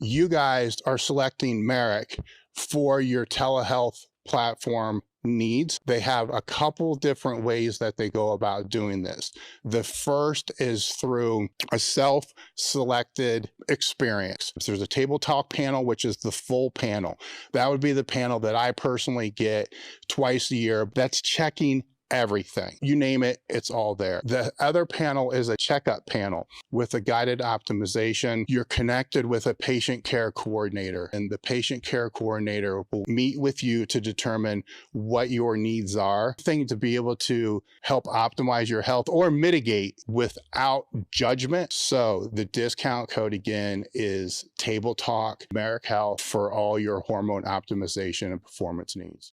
You guys are selecting Marek for your telehealth platform needs. They have a couple different ways that they go about doing this. The first is through a self-selected experience. So there's a table talk panel, which is the full panel. That would be the panel that I personally get twice a year. That's checking everything. You name it, it's all there. The other panel is a checkup panel with a guided optimization. You're connected with a patient care coordinator, and the patient care coordinator will meet with you to determine what your needs are, thing to be able to help optimize your health or mitigate without judgment. So the discount code again is Table Talk Marek Health for all your hormone optimization and performance needs.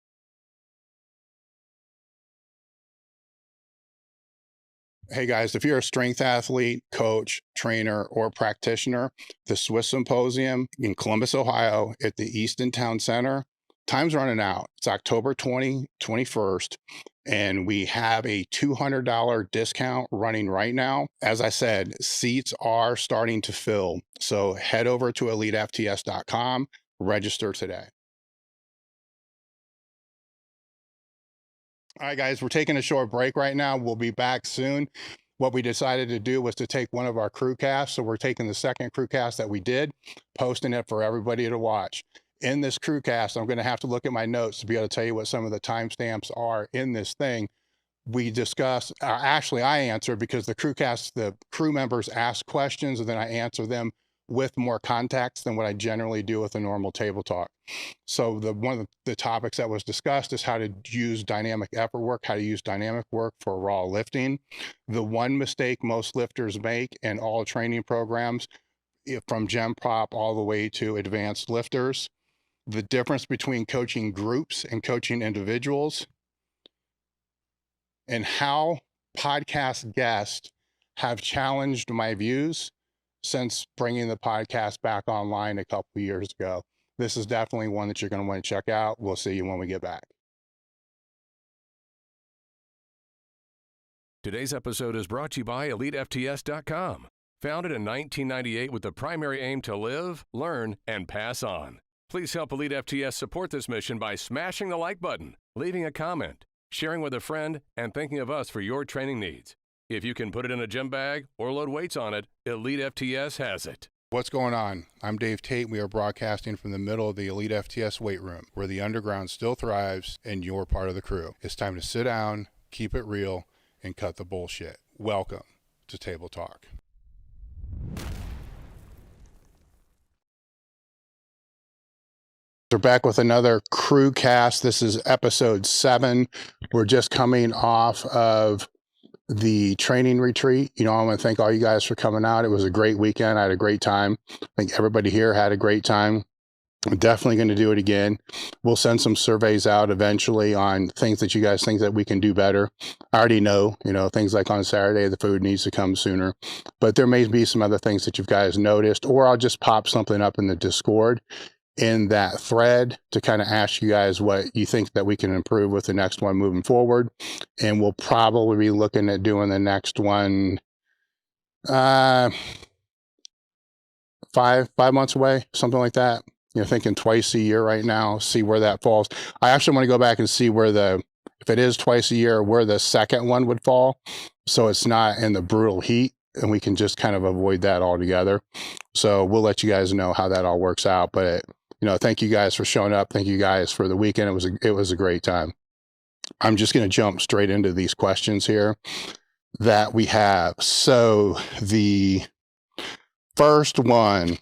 Hey guys, if you're a strength athlete, coach, trainer, or practitioner, the Swiss Symposium in Columbus, Ohio at the Easton Town Center, time's running out. It's October 21st, and we have a $200 discount running right now. As I said, seats are starting to fill. So head over to elitefts.com, register today. All right, guys, we're taking a short break right now. We'll be back soon. What we decided to do was to take one of our crew casts. So we're taking the second crew cast that we did, posting it for everybody to watch. In this crew cast, I'm going to have to look at my notes to be able to tell you what some of the timestamps are in this thing. We discussed, actually I answered because the crew members ask questions and then I answer them with more context than what I generally do with a normal table talk. So one of the topics that was discussed is how to use dynamic effort work, how to use dynamic work for raw lifting. The one mistake most lifters make in all training programs, from Gen Prop all the way to advanced lifters, the difference between coaching groups and coaching individuals, and how podcast guests have challenged my views since bringing the podcast back online a couple of years ago. This is definitely one that you're going to want to check out. We'll see you when we get back. Today's episode is brought to you by elitefts.com. Founded in 1998 with the primary aim to live, learn, and pass on. Please help Elite FTS support this mission by smashing the like button, leaving a comment, sharing with a friend, and thinking of us for your training needs. If you can put it in a gym bag or load weights on it, Elite FTS has it. What's going on? I'm Dave Tate. We are broadcasting from the middle of the Elite FTS weight room, where the underground still thrives and you're part of the crew. It's time to sit down, keep it real, and cut the bullshit. Welcome to Table Talk. We're back with another crew cast. This is episode 7. We're just coming off of the training retreat. I want to thank all you guys for coming out. It was a great weekend. I had a great time. I think everybody here had a great time. I'm definitely going to do it again. We'll send some surveys out eventually on things that you guys think that we can do better. I already know, things like on Saturday, the food needs to come sooner, but there may be some other things that you guys noticed, or I'll just pop something up in the Discord in that thread to kind of ask you guys what you think that we can improve with the next one moving forward. And we'll probably be looking at doing the next one 5 months away, something like that. Thinking twice a year right now, see where that falls. I actually want to go back and see where if it is twice a year, where the second one would fall. So it's not in the brutal heat and we can just kind of avoid that altogether. So we'll let you guys know how that all works out. But thank you guys for showing up. Thank you guys for the weekend. It was a great time. I'm just going to jump straight into these questions here that we have. So the first one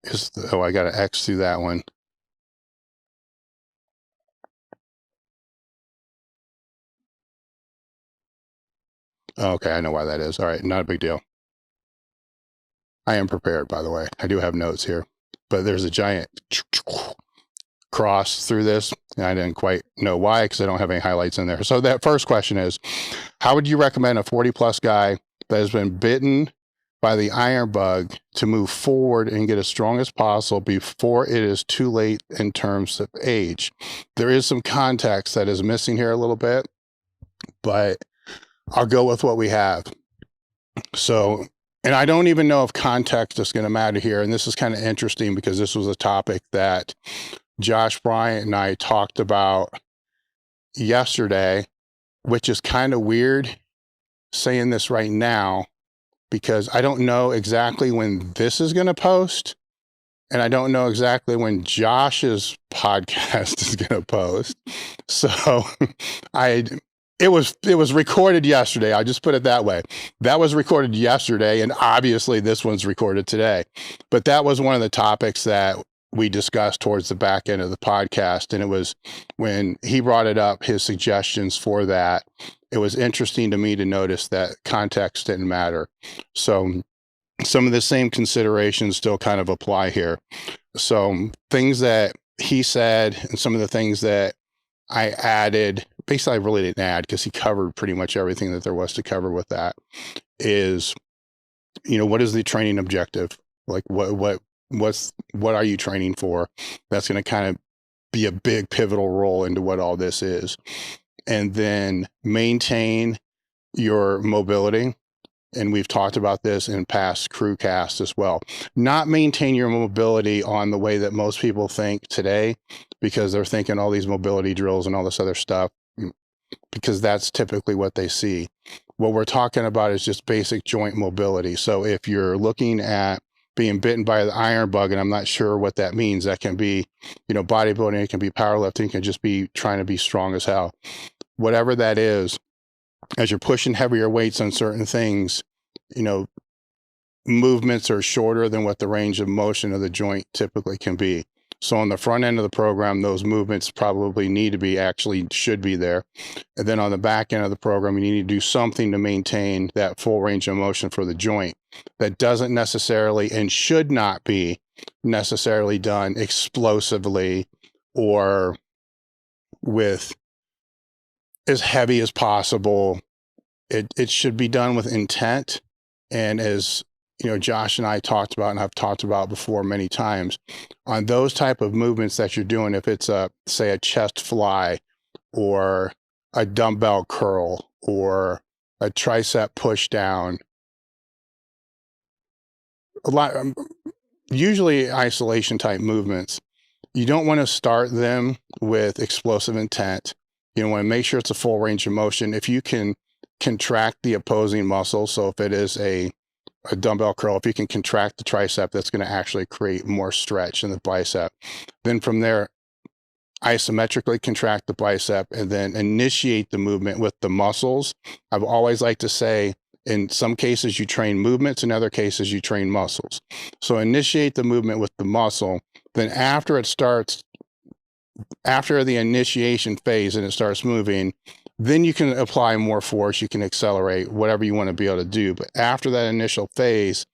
is, I got to X through that one. Okay, I know why that is. All right, not a big deal. I am prepared, by the way. I do have notes here, but there's a giant cross through this, and I didn't quite know why because I don't have any highlights in there. So that first question is, how would you recommend a 40-plus guy that has been bitten by the iron bug to move forward and get as strong as possible before it is too late in terms of age? There is some context that is missing here a little bit, but I'll go with what we have. So And I don't even know if context is going to matter here. And this is kind of interesting because this was a topic that Josh Bryant and I talked about yesterday, which is kind of weird saying this right now because I don't know exactly when this is going to post. And I don't know exactly when Josh's podcast is going to post. So it was recorded yesterday. I'll just put it that way. That was recorded yesterday, and obviously this one's recorded today. But that was one of the topics that we discussed towards the back end of the podcast. And it was when he brought it up, his suggestions for that. It was interesting to me to notice that context didn't matter. So some of the same considerations still kind of apply here. So things that he said and some of the things that I added, basically I really didn't add because he covered pretty much everything that there was to cover with that, is, what is the training objective? Like what are you training for? That's going to kind of be a big pivotal role into what all this is. And then maintain your mobility. And we've talked about this in past crew casts as well. Not maintain your mobility on the way that most people think today, because they're thinking all these mobility drills and all this other stuff, because that's typically what they see. What we're talking about is just basic joint mobility. So if you're looking at being bitten by the iron bug, and I'm not sure what that means, that can be, bodybuilding, it can be powerlifting, it can just be trying to be strong as hell. Whatever that is, as you're pushing heavier weights on certain things, movements are shorter than what the range of motion of the joint typically can be. So on the front end of the program, those movements probably should be there. And then on the back end of the program, you need to do something to maintain that full range of motion for the joint. That doesn't necessarily and should not be necessarily done explosively or with as heavy as possible. It should be done with intent. And as Josh and I talked about, and I've talked about before many times, on those type of movements that you're doing, if it's say a chest fly or a dumbbell curl or a tricep push down, usually isolation type movements, you don't want to start them with explosive intent. You want to make sure it's a full range of motion. If you can contract the opposing muscle, so if it is a dumbbell curl, if you can contract the tricep, that's going to actually create more stretch in the bicep. Then from there, isometrically contract the bicep and then initiate the movement with the muscles. I've always liked to say, in some cases you train movements, in other cases you train muscles. So initiate the movement with the muscle. Then after the initiation phase and it starts moving, then you can apply more force, you can accelerate, whatever you want to be able to do. But after that initial phase,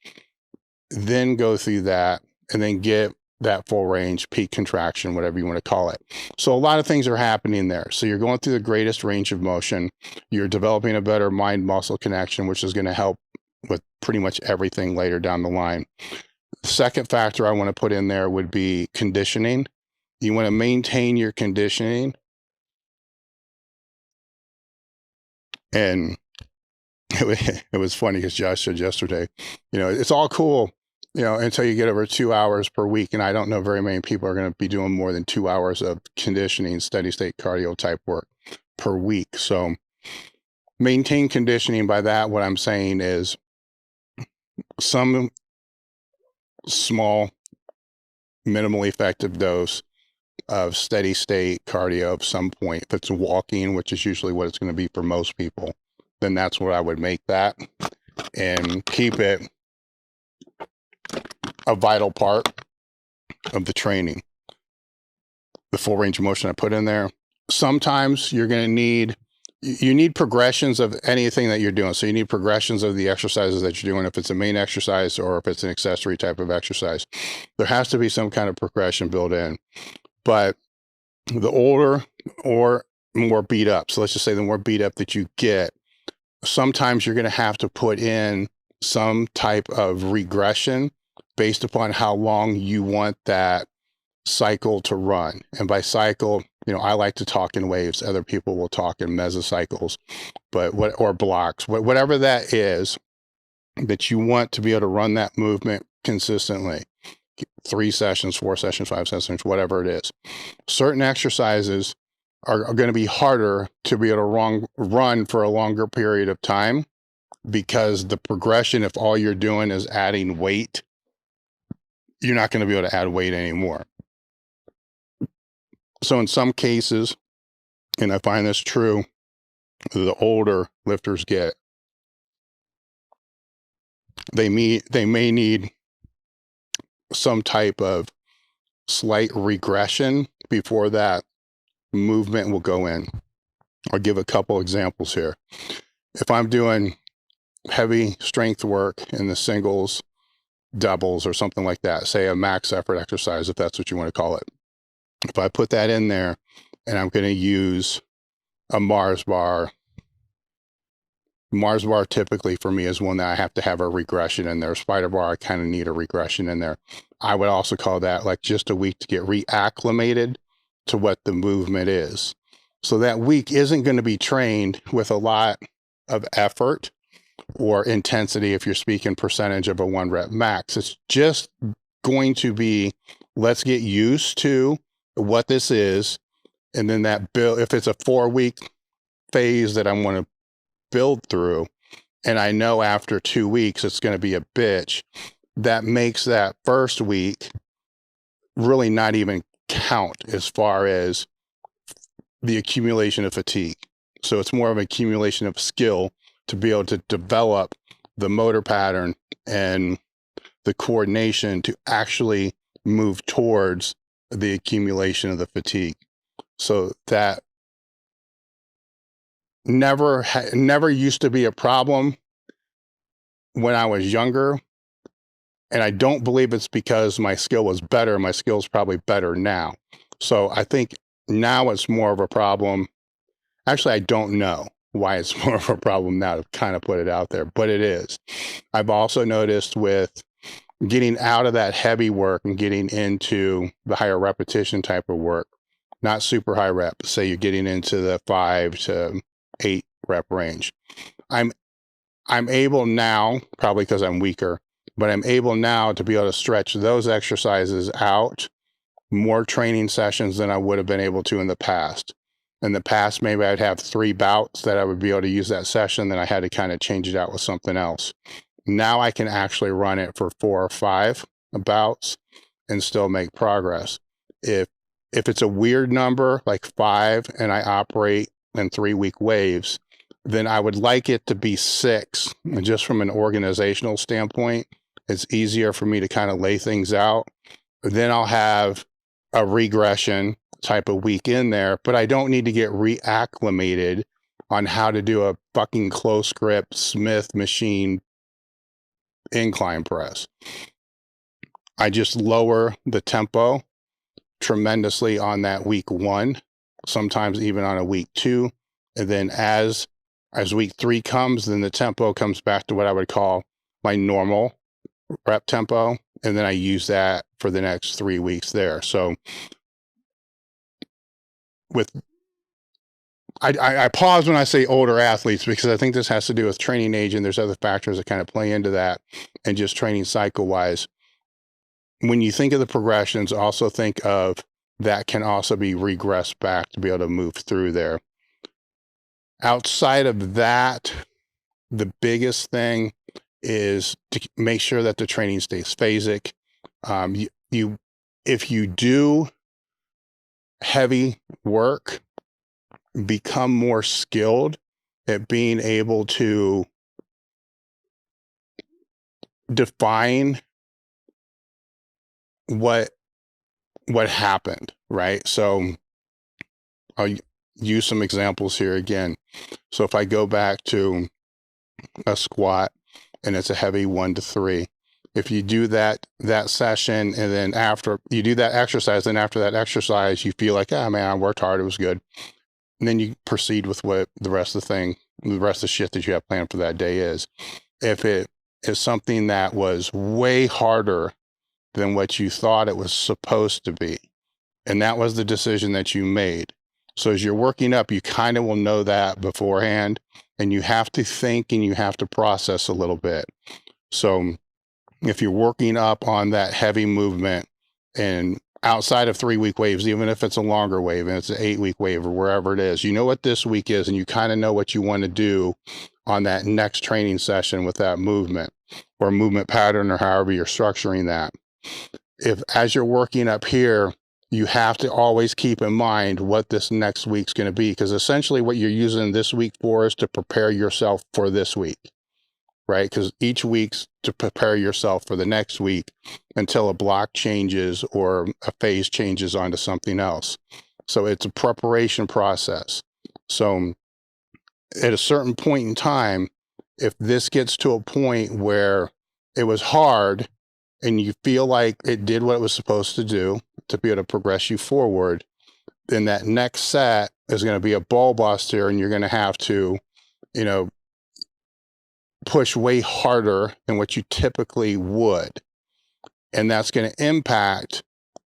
then go through that and then get that full range, peak contraction, whatever you want to call it. So a lot of things are happening there. So you're going through the greatest range of motion. You're developing a better mind-muscle connection, which is going to help with pretty much everything later down the line. The second factor I want to put in there would be conditioning. You want to maintain your conditioning. And it was funny because Josh said yesterday, it's all cool, until you get over 2 hours per week. And I don't know very many people are going to be doing more than 2 hours of conditioning, steady state cardio type work per week. So maintain conditioning. By that, what I'm saying is some small, minimally effective dose of steady state cardio of some point. If it's walking, which is usually what it's going to be for most people, then that's what I would make that and keep it a vital part of the training. The full range of motion I put in there. Sometimes you're going to need progressions of anything that you're doing. So you need progressions of the exercises that you're doing, if it's a main exercise or if it's an accessory type of exercise. There has to be some kind of progression built in. But the older or more beat up, so let's just say the more beat up that you get, sometimes you're going to have to put in some type of regression based upon how long you want that cycle to run. And by cycle, I like to talk in waves. Other people will talk in mesocycles, or blocks, whatever that is. that you want to be able to run that movement consistently. 3 sessions, 4 sessions, 5 sessions, whatever it is. Certain exercises are going to be harder to be able to run for a longer period of time, because the progression, if all you're doing is adding weight, you're not going to be able to add weight anymore. So in some cases, and I find this true, the older lifters get, they may need some type of slight regression before that movement will go in. I'll give a couple examples here. If I'm doing heavy strength work in the singles, doubles, or something like that, say a max effort exercise, if that's what you want to call it. If I put that in there and I'm going to use a Mars bar typically for me is one that I have to have a regression in there. Spider bar, I kind of need a regression in there. I would also call that like just a week to get reacclimated to what the movement is. So that week isn't going to be trained with a lot of effort or intensity if you're speaking percentage of a 1 rep max. It's just going to be, let's get used to what this is. And then that build, if it's a 4-week phase that I want to build through, and I know after 2 weeks it's going to be a bitch, that makes that first week really not even count as far as the accumulation of fatigue. So it's more of an accumulation of skill to be able to develop the motor pattern and the coordination to actually move towards the accumulation of the fatigue. So that never used to be a problem when I was younger. And I don't believe it's because my skill was better. My skill's probably better now. So I think now it's more of a problem. Actually, I don't know why it's more of a problem now, to kind of put it out there, but it is. I've also noticed with getting out of that heavy work and getting into the higher repetition type of work, not super high rep, say you're getting into the 5 to 8 rep range. I'm able now, probably because I'm weaker, but I'm able now to be able to stretch those exercises out more training sessions than I would have been able to in the past. In the past, maybe I'd have 3 bouts that I would be able to use that session, then I had to kind of change it out with something else. Now I can actually run it for 4 or 5 bouts and still make progress. If it's a weird number, like 5, and I operate in 3-week waves, then I would like it to be 6. And just from an organizational standpoint, it's easier for me to kind of lay things out. Then I'll have a regression type of week in there, but I don't need to get reacclimated on how to do a fucking close grip Smith machine incline press. I just lower the tempo tremendously on that week 1, sometimes even on a week 2. And then as week 3 comes, then the tempo comes back to what I would call my normal rep tempo. And then I use that for the next 3 weeks there. So I pause when I say older athletes, because I think this has to do with training age, and there's other factors that kind of play into that, and just training cycle wise. When you think of the progressions, also think of that can also be regressed back to be able to move through there. Outside of that, the biggest thing is to make sure that the training stays phasic. If you do heavy work, become more skilled at being able to define what happened, right? So I'll use some examples here again. So if I go back to a squat and it's a heavy 1 to 3, if you do that session, and then after you do that exercise, then after that exercise, you feel like, man, I worked hard, it was good. And then you proceed with what the rest of the shit that you have planned for that day is. If it is something that was way harder than what you thought it was supposed to be, and that was the decision that you made. So as you're working up, you kind of will know that beforehand, and you have to think and you have to process a little bit. So if you're working up on that heavy movement and outside of 3-week waves, even if it's a longer wave and it's an 8-week wave or wherever it is, you know what this week is, and you kind of know what you want to do on that next training session with that movement or movement pattern or however you're structuring that. If as you're working up here, you have to always keep in mind what this next week's going to be, because essentially what you're using this week for is to prepare yourself for this week, right? Because each week's to prepare yourself for the next week until a block changes or a phase changes onto something else. So it's a preparation process. So at a certain point in time, if this gets to a point where it was hard and you feel like it did what it was supposed to do to be able to progress you forward, then that next set is going to be a ball buster, and you're going to have to, push way harder than what you typically would. And that's going to impact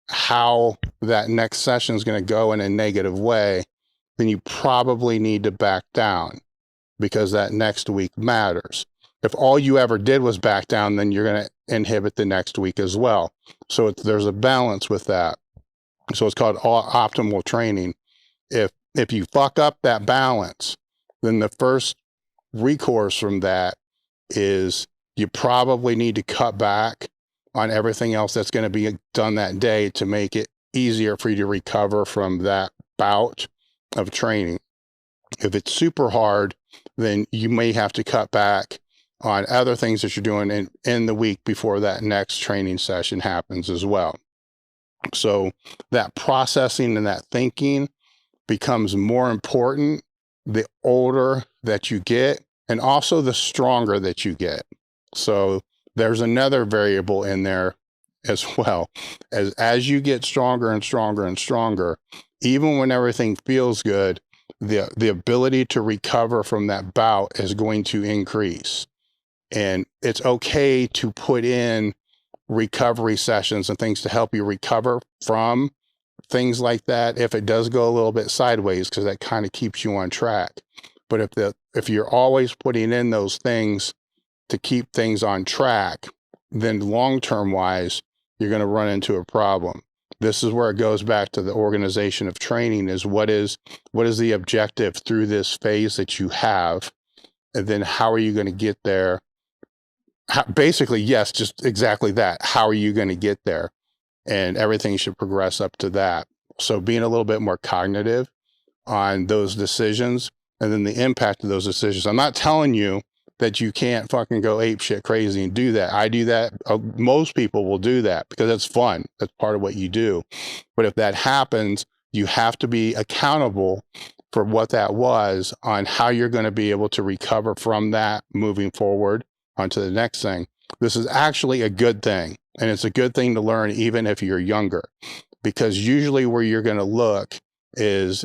how that next session is going to go in a negative way. Then you probably need to back down, because that next week matters. If all you ever did was back down, then you're going to inhibit the next week as well. So there's a balance with that. So it's called optimal training. If you fuck up that balance, then the first recourse from that is you probably need to cut back on everything else that's going to be done that day to make it easier for you to recover from that bout of training. If it's super hard, then you may have to cut back on other things that you're doing in the week before that next training session happens as well. So that processing and that thinking becomes more important the older that you get, and also the stronger that you get. So there's another variable in there as well. As you get stronger and stronger and stronger, even when everything feels good, the ability to recover from that bout is going to increase. And it's okay to put in recovery sessions and things to help you recover from things like that if it does go a little bit sideways, because that kind of keeps you on track. But if you're always putting in those things to keep things on track, then long-term wise, you're going to run into a problem. This is where it goes back to the organization of training, is what is the objective through this phase that you have, and then how are you going to get there? Basically, yes, just exactly that. How are you going to get there? And everything should progress up to that. So being a little bit more cognitive on those decisions, and then the impact of those decisions. I'm not telling you that you can't fucking go ape shit crazy and do that. I do that. Most people will do that because it's fun. That's part of what you do. But if that happens, you have to be accountable for what that was, on how you're going to be able to recover from that moving forward onto the next thing. This is actually a good thing. And it's a good thing to learn even if you're younger, because usually where you're going to look is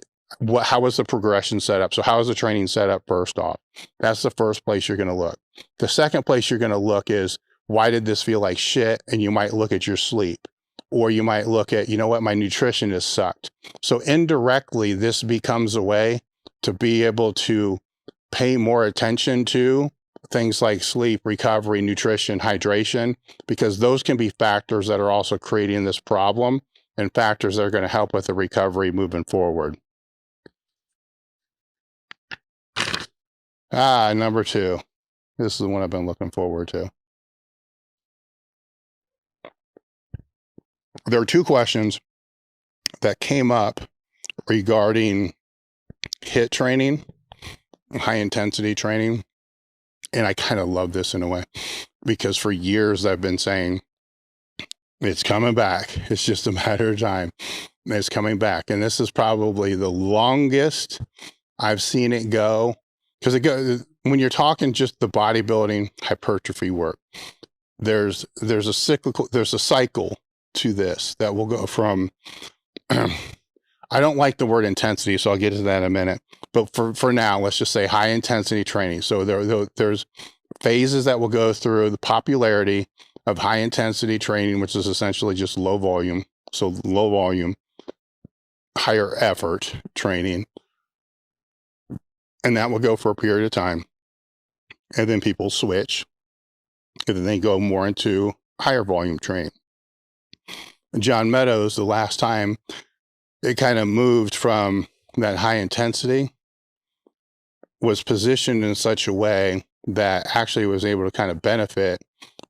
how was the progression set up? So how is the training set up first off? That's the first place you're going to look. The second place you're going to look is, why did this feel like shit? And you might look at your sleep, or you might look at, my nutrition has sucked. So indirectly, this becomes a way to be able to pay more attention to things like sleep, recovery, nutrition, hydration, because those can be factors that are also creating this problem, and factors that are going to help with the recovery moving forward. Number 2. This is the one I've been looking forward to. There are 2 questions that came up regarding HIIT training, high intensity training. And I kind of love this in a way, because for years I've been saying, it's coming back. It's just a matter of time. It's coming back. And this is probably the longest I've seen it go, because when you're talking just the bodybuilding hypertrophy work, there's a cycle to this that will go from, I don't like the word intensity, so I'll get to that in a minute. But for now, let's just say high intensity training. So there's phases that will go through the popularity of high intensity training, which is essentially just low volume. So low volume, higher effort training. And that will go for a period of time. And then people switch And then they go more into higher volume training. John Meadows, the last time it kind of moved from that high intensity, was positioned in such a way that actually was able to kind of benefit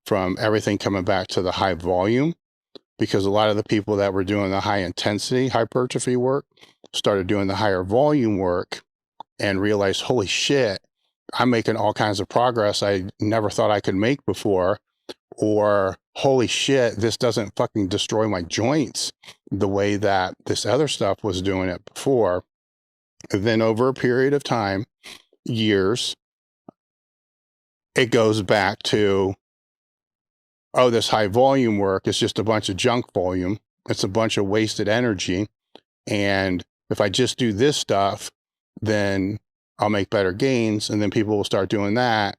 from everything coming back to the high volume, because a lot of the people that were doing the high intensity hypertrophy work started doing the higher volume work and realized, holy shit, I'm making all kinds of progress I never thought I could make before. Or, holy shit, this doesn't fucking destroy my joints the way that this other stuff was doing it before. And then over a period of time, years, it goes back to, oh, this high volume work is just a bunch of junk volume. It's a bunch of wasted energy. And if I just do this stuff, then I'll make better gains. And then people will start doing that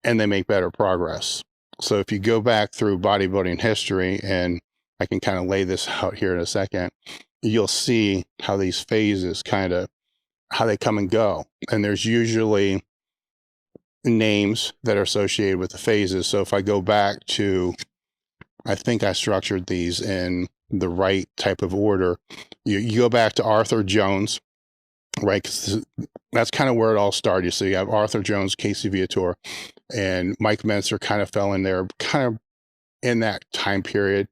and they make better progress. So if you go back through bodybuilding history, and I can kind of lay this out here in a second, you'll see how these phases kind of, how they come and go. And there's usually names that are associated with the phases. So if I go back to, I think I structured these in the right type of order. You go back to Arthur Jones, right? 'Cause that's kind of where it all started. So you have Arthur Jones, Casey Viator, and Mike Mentzer kind of fell in there, kind of in that time period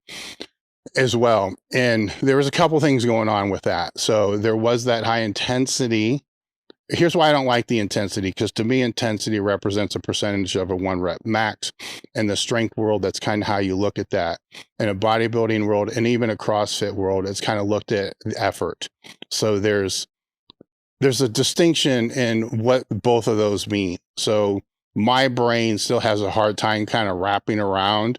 as well. And there was a couple things going on with that. So there was that high intensity. Here's why I don't like the intensity, because to me, intensity represents a percentage of a 1 rep max. In the strength world, that's kind of how you look at that. In a bodybuilding world, and even a CrossFit world, it's kind of looked at the effort. So there's a distinction in what both of those mean. So my brain still has a hard time kind of wrapping around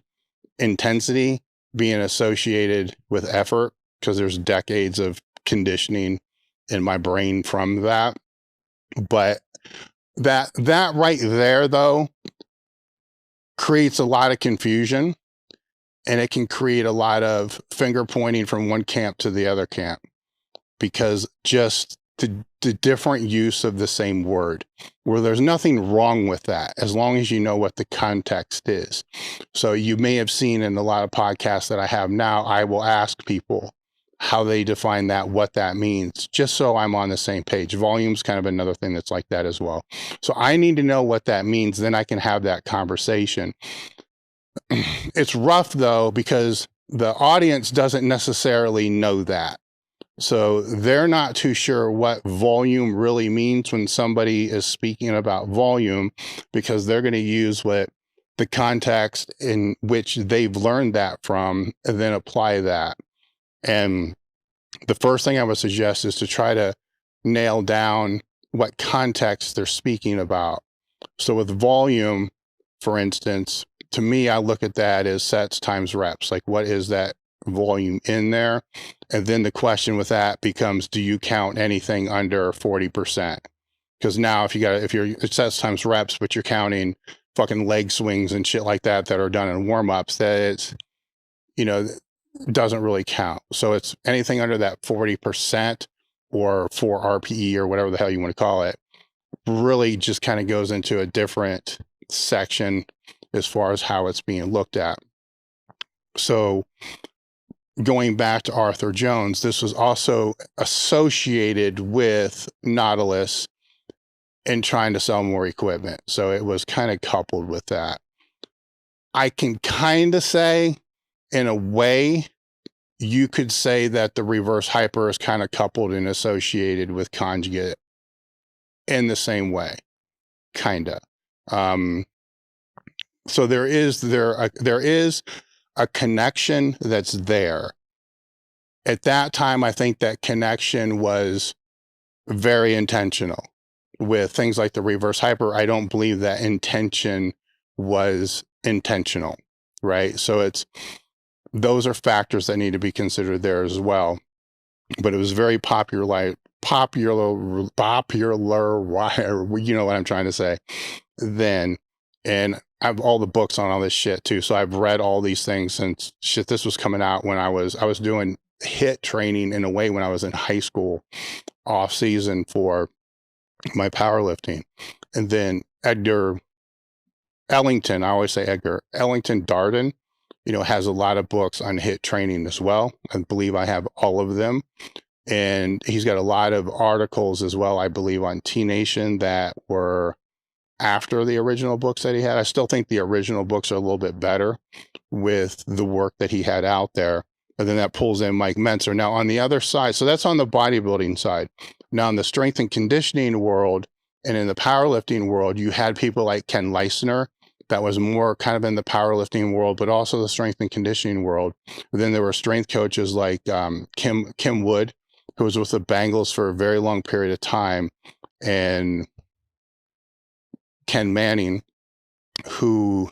intensity being associated with effort, because there's decades of conditioning in my brain from that. But that right there, though, creates a lot of confusion, and it can create a lot of finger pointing from one camp to the other camp, because just the different use of the same word, where there's nothing wrong with that, as long as you know what the context is. So you may have seen in a lot of podcasts that I have now, I will ask people how they define that, what that means, just so I'm on the same page. Volume's kind of another thing that's like that as well. So I need to know what that means, then I can have that conversation. It's rough though, because the audience doesn't necessarily know that. So they're not too sure what volume really means when somebody is speaking about volume, because they're going to use what the context in which they've learned that from, and then apply that. And the first thing I would suggest is to try to nail down what context they're speaking about. So with volume, for instance, to me, I look at that as sets times reps. Like, what is that volume in there? And then the question with that becomes, do you count anything under 40%? Because now if you're sets times reps, but you're counting fucking leg swings and shit like that are done in warm-ups, that it's, doesn't really count. So it's anything under that 40% or 4 RPE or whatever the hell you want to call it, really just kind of goes into a different section as far as how it's being looked at. So going back to Arthur Jones, this was also associated with Nautilus and trying to sell more equipment. So it was kind of coupled with that. I can kind of say, in a way, you could say that the reverse hyper is kind of coupled and associated with Conjugate in the same way, kind of. So there is a connection that's there. At that time, I think that connection was very intentional. With things like the reverse hyper, I don't believe that intention was intentional, right? So those are factors that need to be considered there as well. But it was very popular, you know what I'm trying to say, then. And I have all the books on all this shit too. So I've read all these things since this was coming out when I was doing HIIT training in a way when I was in high school, off season for my powerlifting. And then Edgar Ellington, I always say Edgar, Ellington Darden, has a lot of books on HIIT training as well. I believe I have all of them. And he's got a lot of articles as well, I believe, on T Nation that were after the original books that he had. I still think the original books are a little bit better with the work that he had out there. And then that pulls in Mike Mentzer. Now, on the other side, so that's on the bodybuilding side. Now, in the strength and conditioning world and in the powerlifting world, you had people like Ken Leistner that was more kind of in the powerlifting world, but also the strength and conditioning world. And then there were strength coaches like Kim Wood, who was with the Bengals for a very long period of time, and Ken Manning, who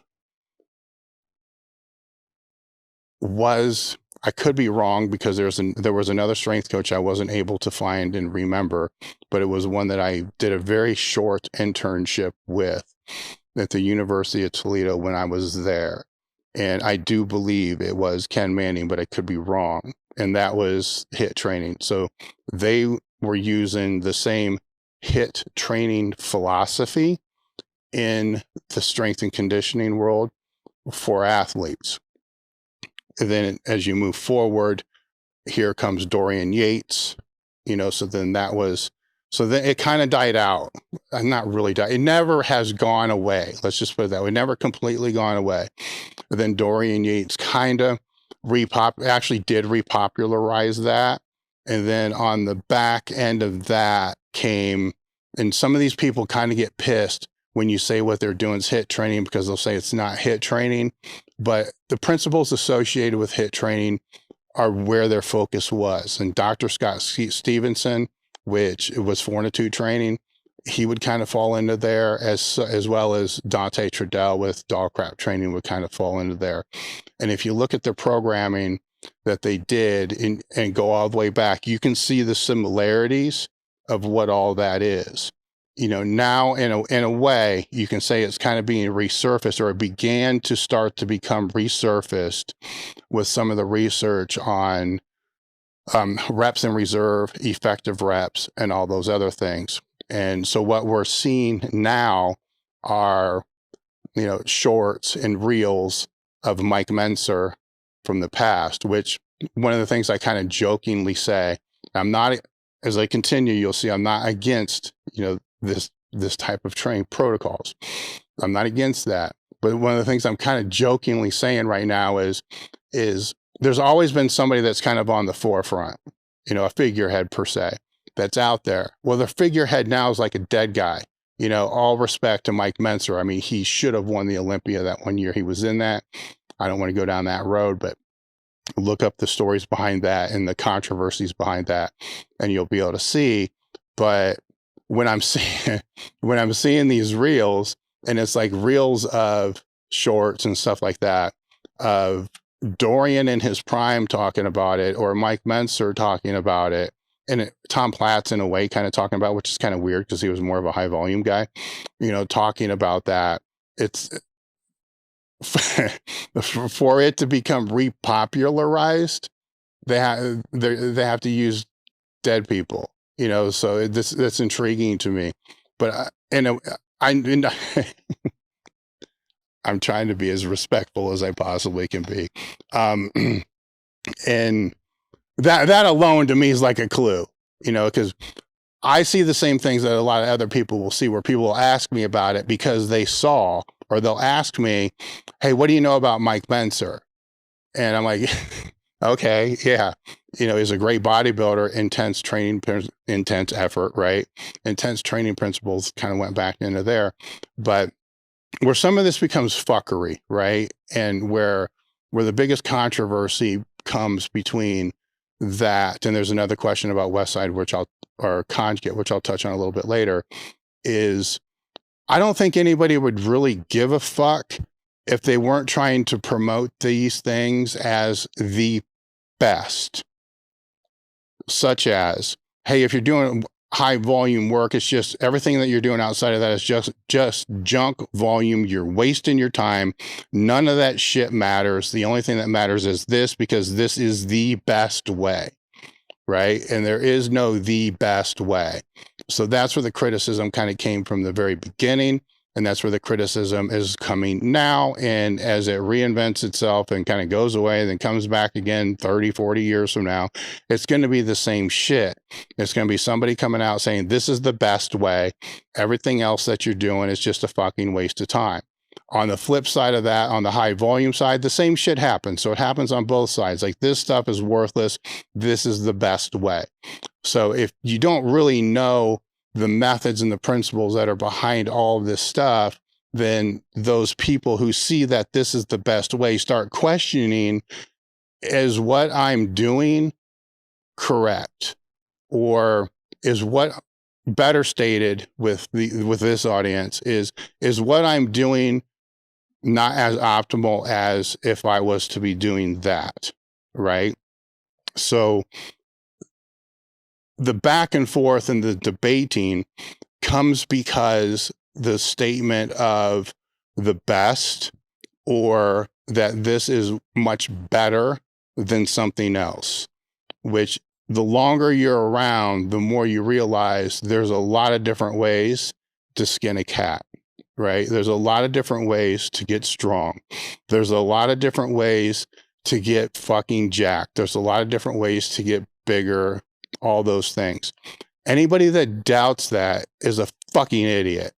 was, I could be wrong because there was another strength coach I wasn't able to find and remember, but it was one that I did a very short internship with at the University of Toledo when I was there. And I do believe it was Ken Manning, but I could be wrong. And that was HIIT training. So they were using the same HIIT training philosophy in the strength and conditioning world for athletes. And then as you move forward, here comes Dorian Yates, so then it kind of died out. Not really died. It never has gone away. Let's just put it that way. Never completely gone away. But then Dorian Yates kind of actually did repopularize that. And then on the back end of that came, and some of these people kind of get pissed when you say what they're doing is HIIT training, because they'll say it's not HIIT training, but the principles associated with HIIT training are where their focus was. And Dr. Scott Stevenson, which was fortitude training, he would kind of fall into there, as well as Dante Trudell with dog crap training would kind of fall into there. And if you look at the programming that they did and go all the way back, you can see the similarities of what all that is. Now in a way, you can say it's kind of being resurfaced, or it began to start to become resurfaced with some of the research on reps in reserve, effective reps, and all those other things. And so what we're seeing now are, shorts and reels of Mike Mentzer from the past, which one of the things I kind of jokingly say, I'm not, as I continue, you'll see I'm not against, this type of training protocols. I'm not against that. But one of the things I'm kind of jokingly saying right now is there's always been somebody that's kind of on the forefront, a figurehead per se, that's out there. Well, the figurehead now is like a dead guy. All respect to Mike Mentzer. I mean, he should have won the Olympia that one year he was in that. I don't want to go down that road, but look up the stories behind that and the controversies behind that, and you'll be able to see. But when I'm seeing these reels, and it's like reels of shorts and stuff like that, of Dorian in his prime talking about it, or Mike Mentzer talking about it, and Tom Platz in a way kind of talking about, which is kind of weird because he was more of a high volume guy, talking about that. It's for it to become repopularized, they have to use dead people, so that's intriguing to me. But I'm trying to be as respectful as I possibly can be. And that alone to me is like a clue, because I see the same things that a lot of other people will see, where people will ask me about it because they saw, or they'll ask me, hey, what do you know about Mike Mentzer? And I'm like, okay, yeah. He's a great bodybuilder, intense training, intense effort, right? Intense training principles kind of went back into there. But where some of this becomes fuckery, right? And where the biggest controversy comes between that, and there's another question about Westside, or Conjugate, which I'll touch on a little bit later, is I don't think anybody would really give a fuck if they weren't trying to promote these things as the best, such as, hey, if you're doing high volume work, it's just everything that you're doing outside of that is just junk volume. You're wasting your time. None of that shit matters. The only thing that matters is this, because this is the best way, right? And there is no the best way. So that's where the criticism kind of came from the very beginning. And that's where the criticism is coming now. And as it reinvents itself and kind of goes away and then comes back again 30, 40 years from now, it's going to be the same shit. It's going to be somebody coming out saying, this is the best way. Everything else that you're doing is just a fucking waste of time. On the flip side of that, on the high volume side, the same shit happens. So it happens on both sides. Like, this stuff is worthless. This is the best way. So if you don't really know the methods and the principles that are behind all of this stuff, then those people who see that this is the best way start questioning, is what I'm doing correct? Or is what, better stated with this audience, is what I'm doing not as optimal as if I was to be doing that, right? So the back and forth and the debating comes because the statement of the best, or that this is much better than something else, which the longer you're around, the more you realize there's a lot of different ways to skin a cat, right? There's a lot of different ways to get strong. There's a lot of different ways to get fucking jacked. There's a lot of different ways to get bigger, all those things. Anybody that doubts that is a fucking idiot,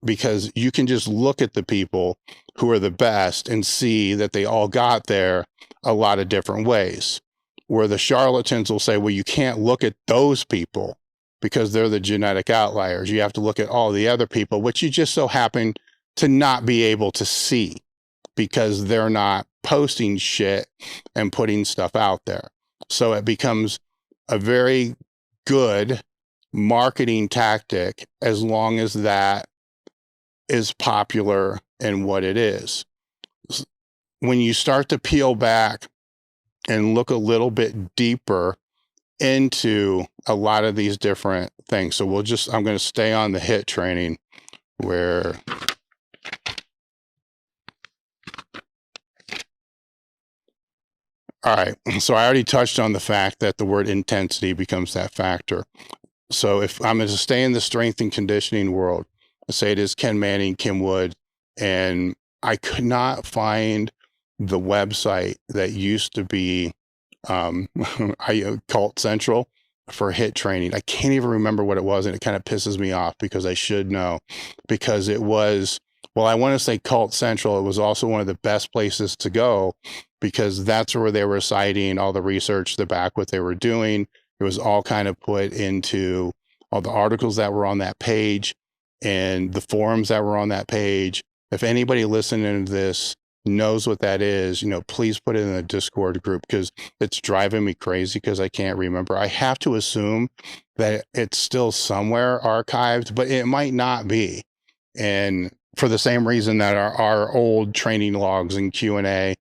because you can just look at the people who are the best and see that they all got there a lot of different ways. Where the charlatans will say, well, you can't look at those people because they're the genetic outliers. You have to look at all the other people, which you just so happen to not be able to see because they're not posting shit and putting stuff out there. So it becomes a very good marketing tactic as long as that is popular in what it is. When you start to peel back and look a little bit deeper into a lot of these different things. So I'm going to stay on the HIT training where all right. So I already touched on the fact that the word intensity becomes that factor. So if I'm going to stay in the strength and conditioning world, let's say it is Ken Manning, Kim Wood, and I could not find the website that used to be Cult Central for HIT training. I can't even remember what it was, and it kind of pisses me off because I should know, because it was, well, I want to say Cult Central. It was also one of the best places to go because that's where they were citing all the research to back what they were doing. It was all kind of put into all the articles that were on that page and the forums that were on that page. If anybody listening to this knows what that is, please put it in the Discord group because it's driving me crazy because I can't remember. I have to assume that it's still somewhere archived, but it might not be. And for the same reason that our old training logs and Q&A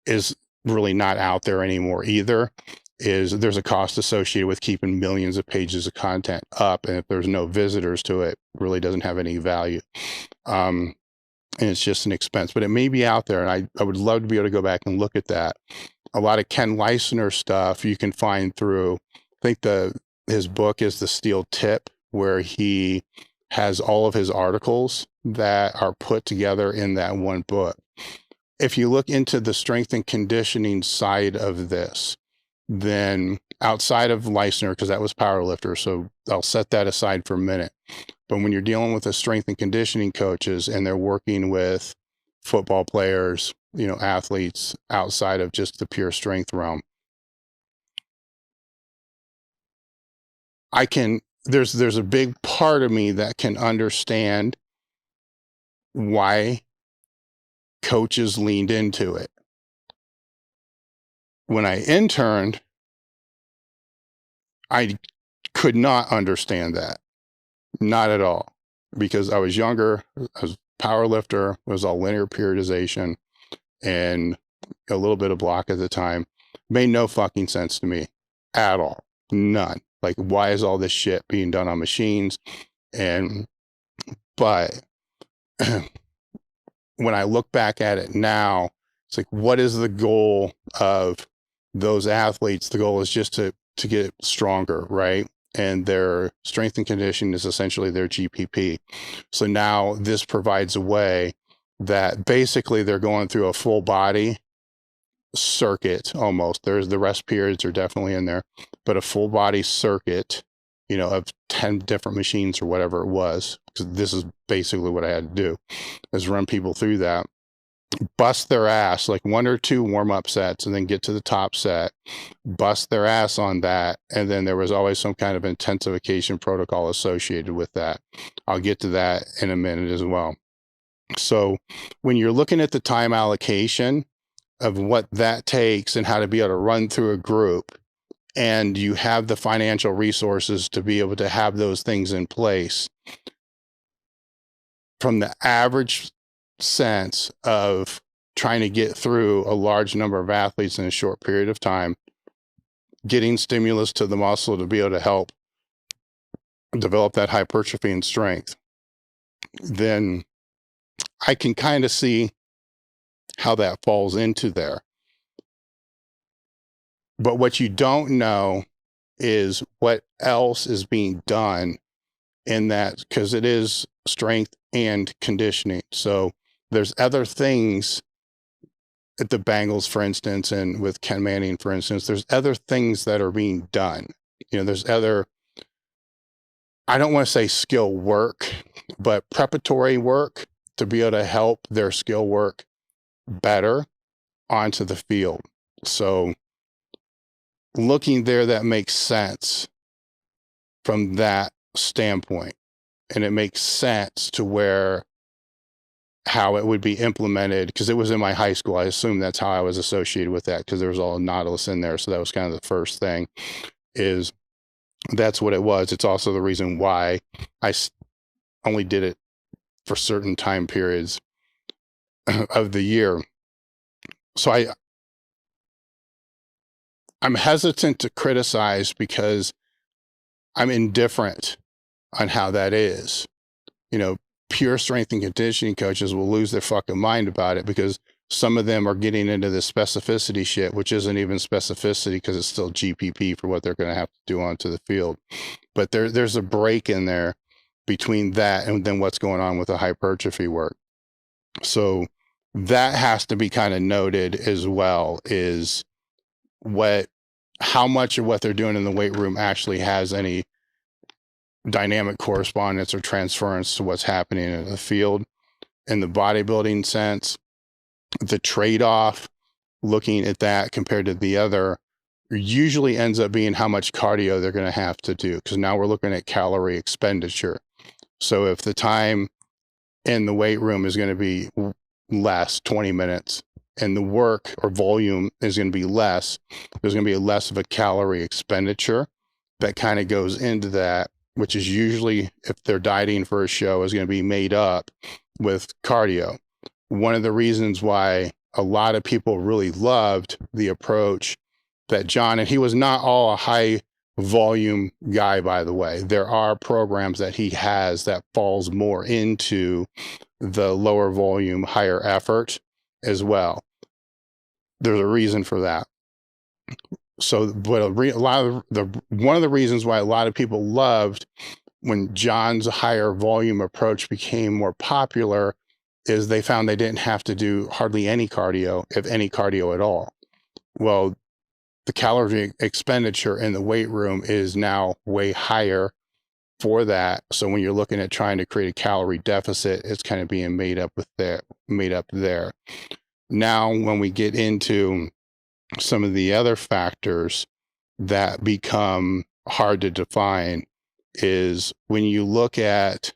is really not out there anymore either, is there's a cost associated with keeping millions of pages of content up. And if there's no visitors to it, it really doesn't have any value. And it's just an expense, but it may be out there. And I would love to be able to go back and look at that. A lot of Ken Leisner stuff you can find through, I think his book is The Steel Tip, where he has all of his articles that are put together in that one book. If you look into the strength and conditioning side of this, then outside of Leisner, because that was powerlifter, so I'll set that aside for a minute. But when you're dealing with the strength and conditioning coaches and they're working with football players, athletes outside of just the pure strength realm, there's a big part of me that can understand why coaches leaned into it. When I interned, I could not understand that. Not at all. Because I was younger, I was a power lifter, it was all linear periodization and a little bit of block at the time. Made no fucking sense to me at all. None. Like, why is all this shit being done on machines? But when I look back at it now, it's like, what is the goal of those athletes? The goal is just to get stronger, right? and their strength and conditioning is essentially their GPP. So now this provides a way that basically they're going through a full body circuit almost. There's the rest periods are definitely in there, but a full body circuit, you know, of 10 different machines or whatever it was, because this is basically what I had to do, is run people through that, bust their ass, like 1 or 2 warm-up sets, and then get to the top set, bust their ass on that. And then there was always some kind of intensification protocol associated with that. I'll get to that in a minute as well. So when you're looking at the time allocation of what that takes and how to be able to run through a group, and you have the financial resources to be able to have those things in place, from the average sense of trying to get through a large number of athletes in a short period of time, getting stimulus to the muscle to be able to help develop that hypertrophy and strength, then I can kind of see how that falls into there. But what you don't know is what else is being done in that, because it is strength and conditioning. So there's other things at the Bengals, for instance, and with Ken Manning, for instance, there's other things that are being done. You know, there's other, I don't want to say skill work, but preparatory work to be able to help their skill work better onto the field. So looking there, that makes sense from that standpoint. And it makes sense to where how it would be implemented, because it was in my high school. I assume that's how I was associated with that, because there was all Nautilus in there. So that was kind of the first thing, is that's what it was. It's also the reason why I only did it for certain time periods of the year. So I'm hesitant to criticize because I'm indifferent on how that is. You know, pure strength and conditioning coaches will lose their fucking mind about it, because some of them are getting into this specificity shit, which isn't even specificity because it's still GPP for what they're going to have to do onto the field. But there's a break in there between that and then what's going on with the hypertrophy work. So that has to be kind of noted as well, is how much of what they're doing in the weight room actually has any dynamic correspondence or transference to what's happening in the field. In the bodybuilding sense, the trade-off looking at that compared to the other usually ends up being how much cardio they're going to have to do, because now we're looking at calorie expenditure. So if the time in the weight room is going to be less, 20 minutes, and the work or volume is going to be less, there's going to be less of a calorie expenditure that kind of goes into that, which is usually, if they're dieting for a show, is going to be made up with cardio. One of the reasons why a lot of people really loved the approach that John, and he was not all a high volume guy, by the way. There are programs that he has that falls more into the lower volume, higher effort as well. There's a reason for that. So, but one of the reasons why a lot of people loved when John's higher volume approach became more popular is they found they didn't have to do hardly any cardio, if any cardio at all. Well, the calorie expenditure in the weight room is now way higher for that. So when you're looking at trying to create a calorie deficit, it's kind of being made up there. Now, when we get into some of the other factors that become hard to define, is when you look at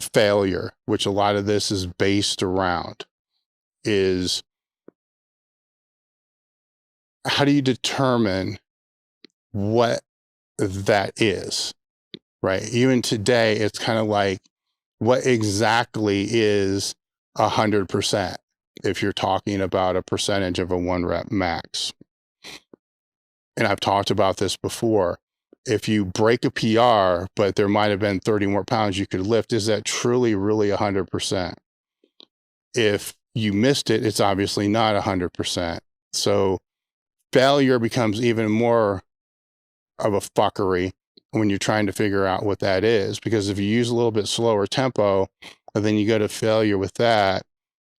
failure, which a lot of this is based around, is how do you determine what that is, right? Even today, it's kind of like, what exactly is 100%? If you're talking about a percentage of a 1 rep max. And I've talked about this before. If you break a PR, but there might have been 30 more pounds you could lift, is that truly, really 100%? If you missed it, it's obviously not 100%. So failure becomes even more of a fuckery when you're trying to figure out what that is, because if you use a little bit slower tempo, and then you go to failure with that,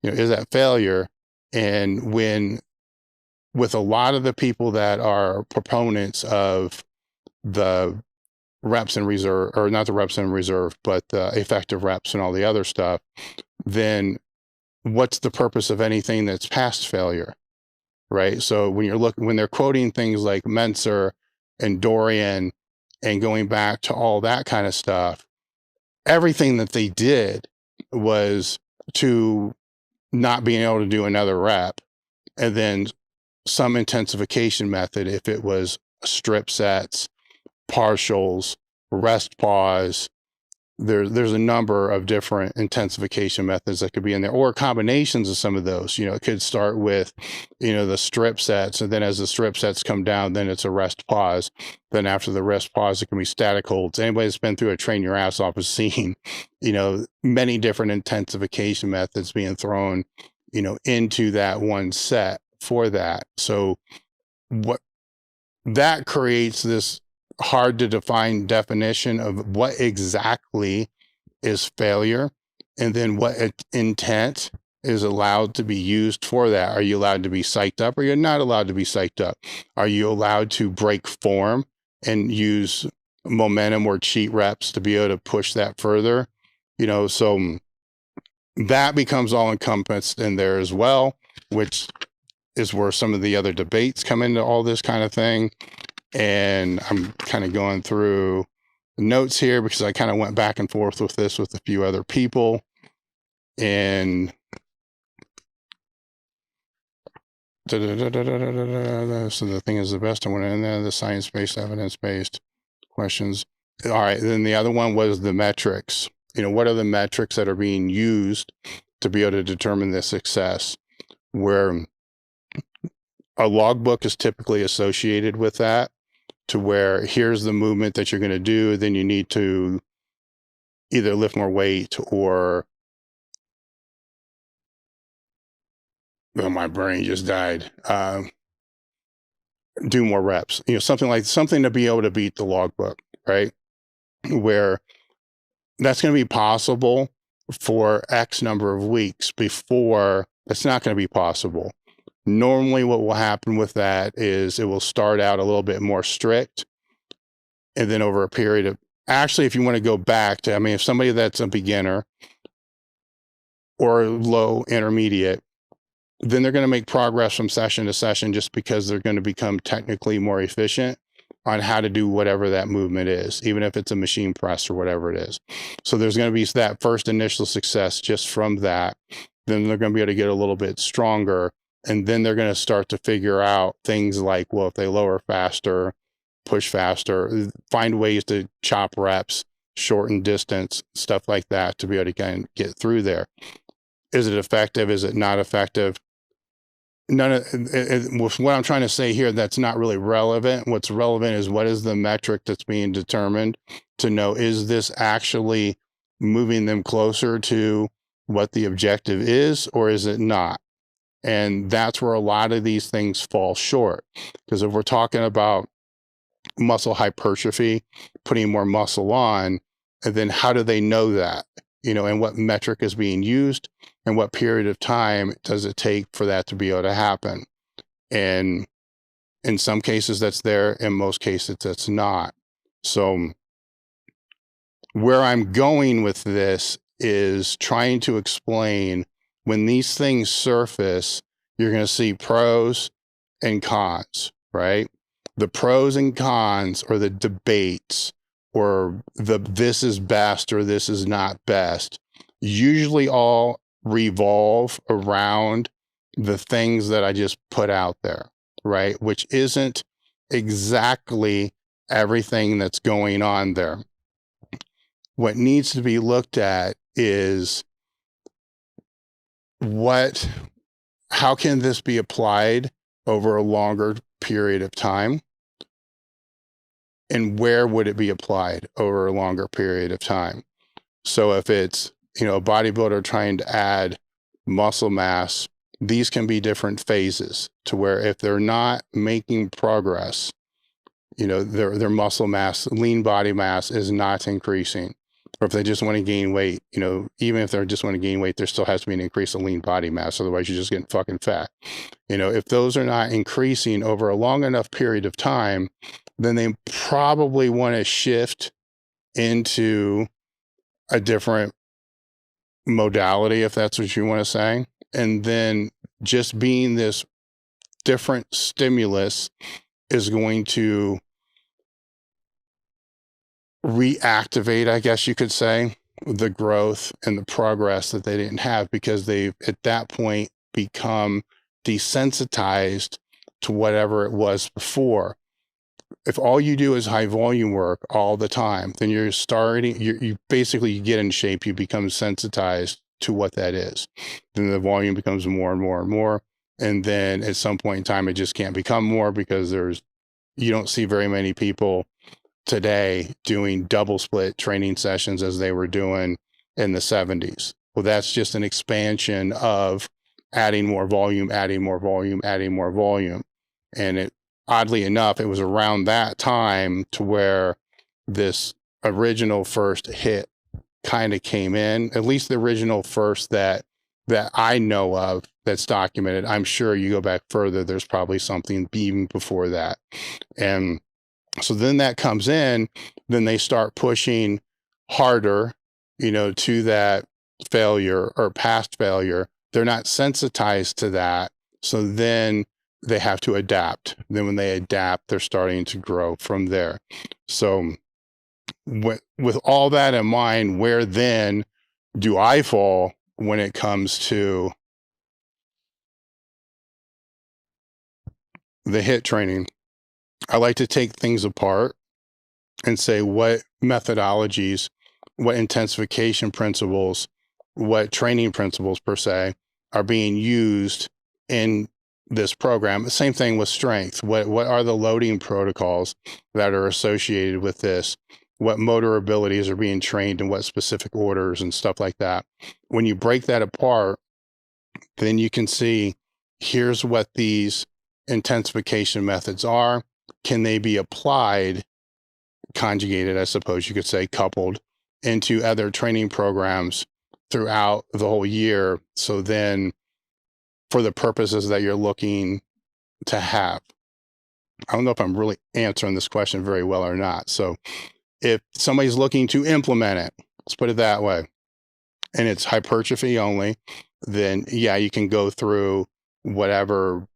is that failure? And with a lot of the people that are proponents of the reps in reserve, or not the reps in reserve, but the effective reps and all the other stuff, then what's the purpose of anything that's past failure, right? So when they're quoting things like Menser and Dorian and going back to all that kind of stuff, everything that they did was to not being able to do another rep, and then some intensification method, if it was strip sets, partials, rest pause. There's a number of different intensification methods that could be in there, or combinations of some of those. It could start with, the strip sets, and then as the strip sets come down, then it's a rest pause. Then after the rest pause, it can be static holds. Anybody that's been through a train your ass off has seen, many different intensification methods being thrown, into that one set for that. So what that creates this hard to define definition of what exactly is failure, and then what intent is allowed to be used for that. Are you allowed to be psyched up, or you're not allowed to be psyched up? Are you allowed to break form and use momentum or cheat reps to be able to push that further? So that becomes all encompassed in there as well, which is where some of the other debates come into all this kind of thing. And I'm kind of going through the notes here because I kind of went back and forth with this with a few other people. And so the thing is, the best I went in there, the science-based, evidence-based questions. All right, then the other one was the metrics. What are the metrics that are being used to be able to determine the success? Where a logbook is typically associated with that, to where here's the movement that you're going to do, then you need to either lift more weight or, oh, my brain just died, do more reps, something to be able to beat the logbook, right? Where that's going to be possible for X number of weeks before it's not going to be possible. Normally what will happen with that is it will start out a little bit more strict, and then over a period of, actually, if you want to go back to, if somebody that's a beginner or low intermediate, then they're going to make progress from session to session, just because they're going to become technically more efficient on how to do whatever that movement is, even if it's a machine press or whatever it is. So there's going to be that first initial success just from that. Then they're going to be able to get a little bit stronger. And then they're going to start to figure out things like, well, if they lower faster, push faster, find ways to chop reps, shorten distance, stuff like that, to be able to get through there. Is it effective? Is it not effective? None of what I'm trying to say here, that's not really relevant. What's relevant is, what is the metric that's being determined to know, is this actually moving them closer to what the objective is, or is it not? And that's where a lot of these things fall short. Because if we're talking about muscle hypertrophy, putting more muscle on, and then how do they know that? And what metric is being used, and what period of time does it take for that to be able to happen? And in some cases that's there, in most cases that's not. So where I'm going with this is trying to explain, when these things surface, you're going to see pros and cons, right? The pros and cons, or the debates, or this is best or this is not best, usually all revolve around the things that I just put out there, right? Which isn't exactly everything that's going on there. What needs to be looked at is, how can this be applied over a longer period of time? And where would it be applied over a longer period of time? So if it's, a bodybuilder trying to add muscle mass, these can be different phases, to where if they're not making progress, their muscle mass, lean body mass is not increasing. Or if they just want to gain weight, even if they just want to gain weight, there still has to be an increase in lean body mass. Otherwise, you're just getting fucking fat. If those are not increasing over a long enough period of time, then they probably want to shift into a different modality, if that's what you want to say. And then just being this different stimulus is going to reactivate, I guess you could say, the growth and the progress that they didn't have, because they've at that point become desensitized to whatever it was before. If all you do is high volume work all the time, then you basically get in shape, you become sensitized to what that is. Then the volume becomes more and more and more. And then at some point in time, it just can't become more, because you don't see very many people today doing double split training sessions as they were doing in the 70s. Well, that's just an expansion of adding more volume, adding more volume, adding more volume. And oddly enough, it was around that time to where this original first hit kind of came in, at least the original first that I know of that's documented. I'm sure you go back further, there's probably something even before that. And so then that comes in, then they start pushing harder, to that failure or past failure. They're not sensitized to that. So then they have to adapt. Then when they adapt, they're starting to grow from there. So with all that in mind, where then do I fall when it comes to the HIIT training? I like to take things apart and say what methodologies, what intensification principles, what training principles per se are being used in this program. The same thing with strength. What are the loading protocols that are associated with this? What motor abilities are being trained in what specific orders and stuff like that? When you break that apart, then you can see here's what these intensification methods are. Can they be applied, conjugated, I suppose you could say, coupled into other training programs throughout the whole year? So then for the purposes that you're looking to have, I don't know if I'm really answering this question very well or not. So if somebody's looking to implement it, let's put it that way, and it's hypertrophy only, then yeah, you can go through whatever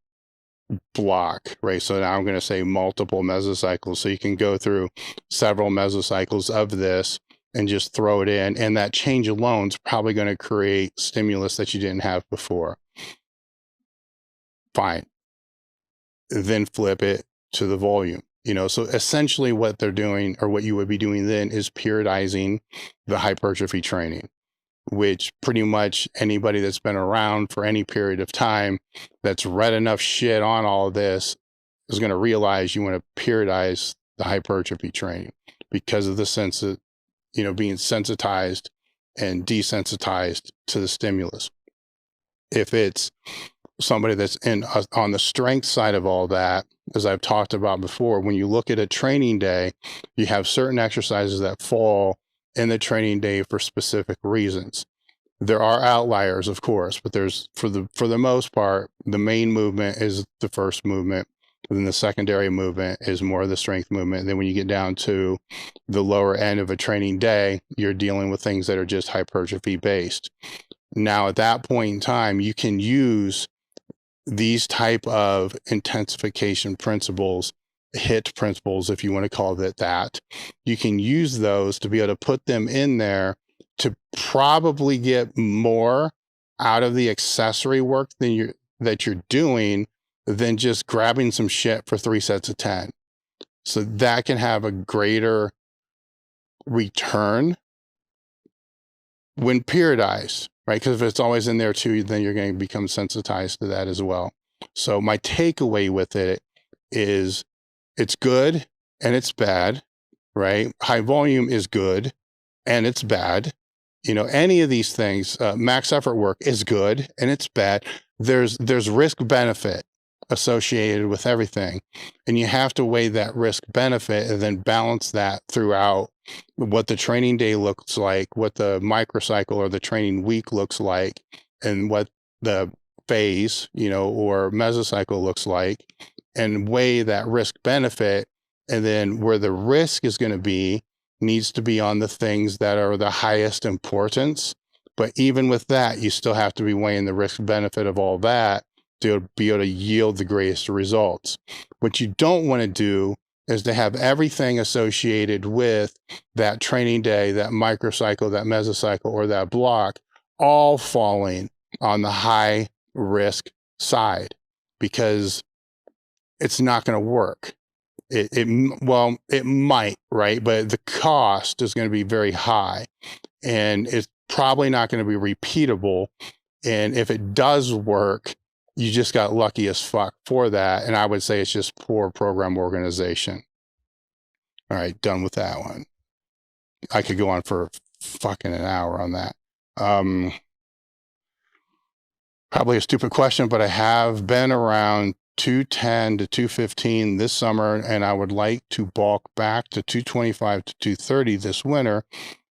block, right? So now I'm going to say multiple mesocycles. So you can go through several mesocycles of this and just throw it in. And that change alone is probably going to create stimulus that you didn't have before. Fine. Then flip it to the volume. So essentially what they're doing, or what you would be doing then, is periodizing the hypertrophy training, which pretty much anybody that's been around for any period of time that's read enough shit on all of this is going to realize you want to periodize the hypertrophy training, because of the sense of, being sensitized and desensitized to the stimulus. If it's somebody that's on the strength side of all that, as I've talked about before, when you look at a training day, you have certain exercises that fall in the training day for specific reasons. There are outliers, of course, but there's, for the most part, the main movement is the first movement. And then the secondary movement is more of the strength movement. And then when you get down to the lower end of a training day, you're dealing with things that are just hypertrophy based. Now, at that point in time, you can use these type of intensification principles, HIIT principles, if you want to call it that. You can use those to be able to put them in there to probably get more out of the accessory work that you're doing than just grabbing some shit for 3 sets of 10. So that can have a greater return when periodized, right? Because if it's always in there too, then you're going to become sensitized to that as well. So my takeaway with it is it's good and it's bad, right? High volume is good and it's bad. Any of these things, max effort work is good and it's bad. There's risk benefit associated with everything. And you have to weigh that risk benefit and then balance that throughout what the training day looks like, what the microcycle or the training week looks like, and what the phase, or mesocycle looks like, and weigh that risk benefit. And then where the risk is going to be needs to be on the things that are the highest importance. But even with that, you still have to be weighing the risk benefit of all that to be able to yield the greatest results. What you don't want to do is to have everything associated with that training day, that microcycle, that mesocycle, or that block all falling on the high risk side, because it's not going to work. It might, right? But the cost is going to be very high, and it's probably not going to be repeatable. And if it does work, you just got lucky as fuck for that. And I would say it's just poor program organization. All right, done with that one. I could go on for fucking an hour on that. Probably a stupid question, but I have been around 210 to 215 this summer, and I would like to bulk back to 225 to 230 this winter.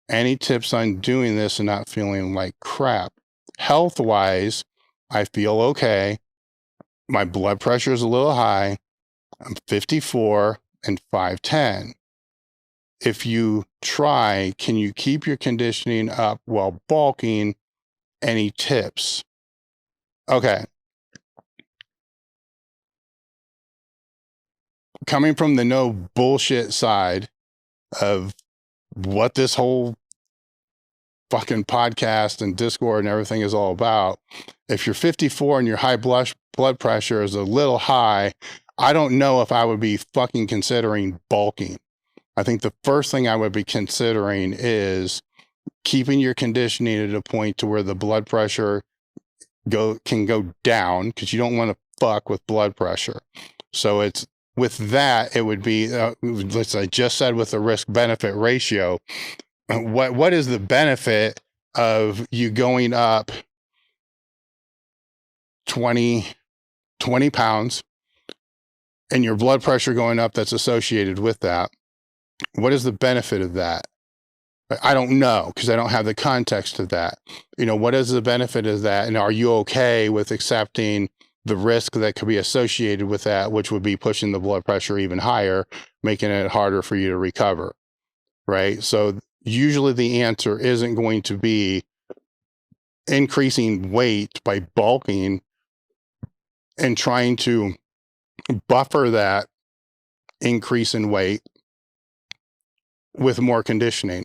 Any tips on doing this and not feeling like crap? Health-wise, I feel okay. My blood pressure is a little high. I'm 54 and 5'10". If you try, can you keep your conditioning up while bulking? Any tips? Okay. Coming from the no bullshit side of what this whole fucking podcast and Discord and everything is all about, if you're 54 and your high blood pressure is a little high, I don't know if I would be fucking considering bulking. I think the first thing I would be considering is keeping your conditioning at a point to where the blood pressure can go down, because you don't want to fuck with blood pressure. So it's with that, it would be, as I just said, with the risk benefit ratio, what is the benefit of you going up 20 pounds and your blood pressure going up that's associated with that? What is the benefit of that? I don't know, because I don't have the context of that. What is the benefit of that? And are you okay with accepting the risk that could be associated with that, which would be pushing the blood pressure even higher, making it harder for you to recover, right? So usually the answer isn't going to be increasing weight by bulking and trying to buffer that increase in weight with more conditioning.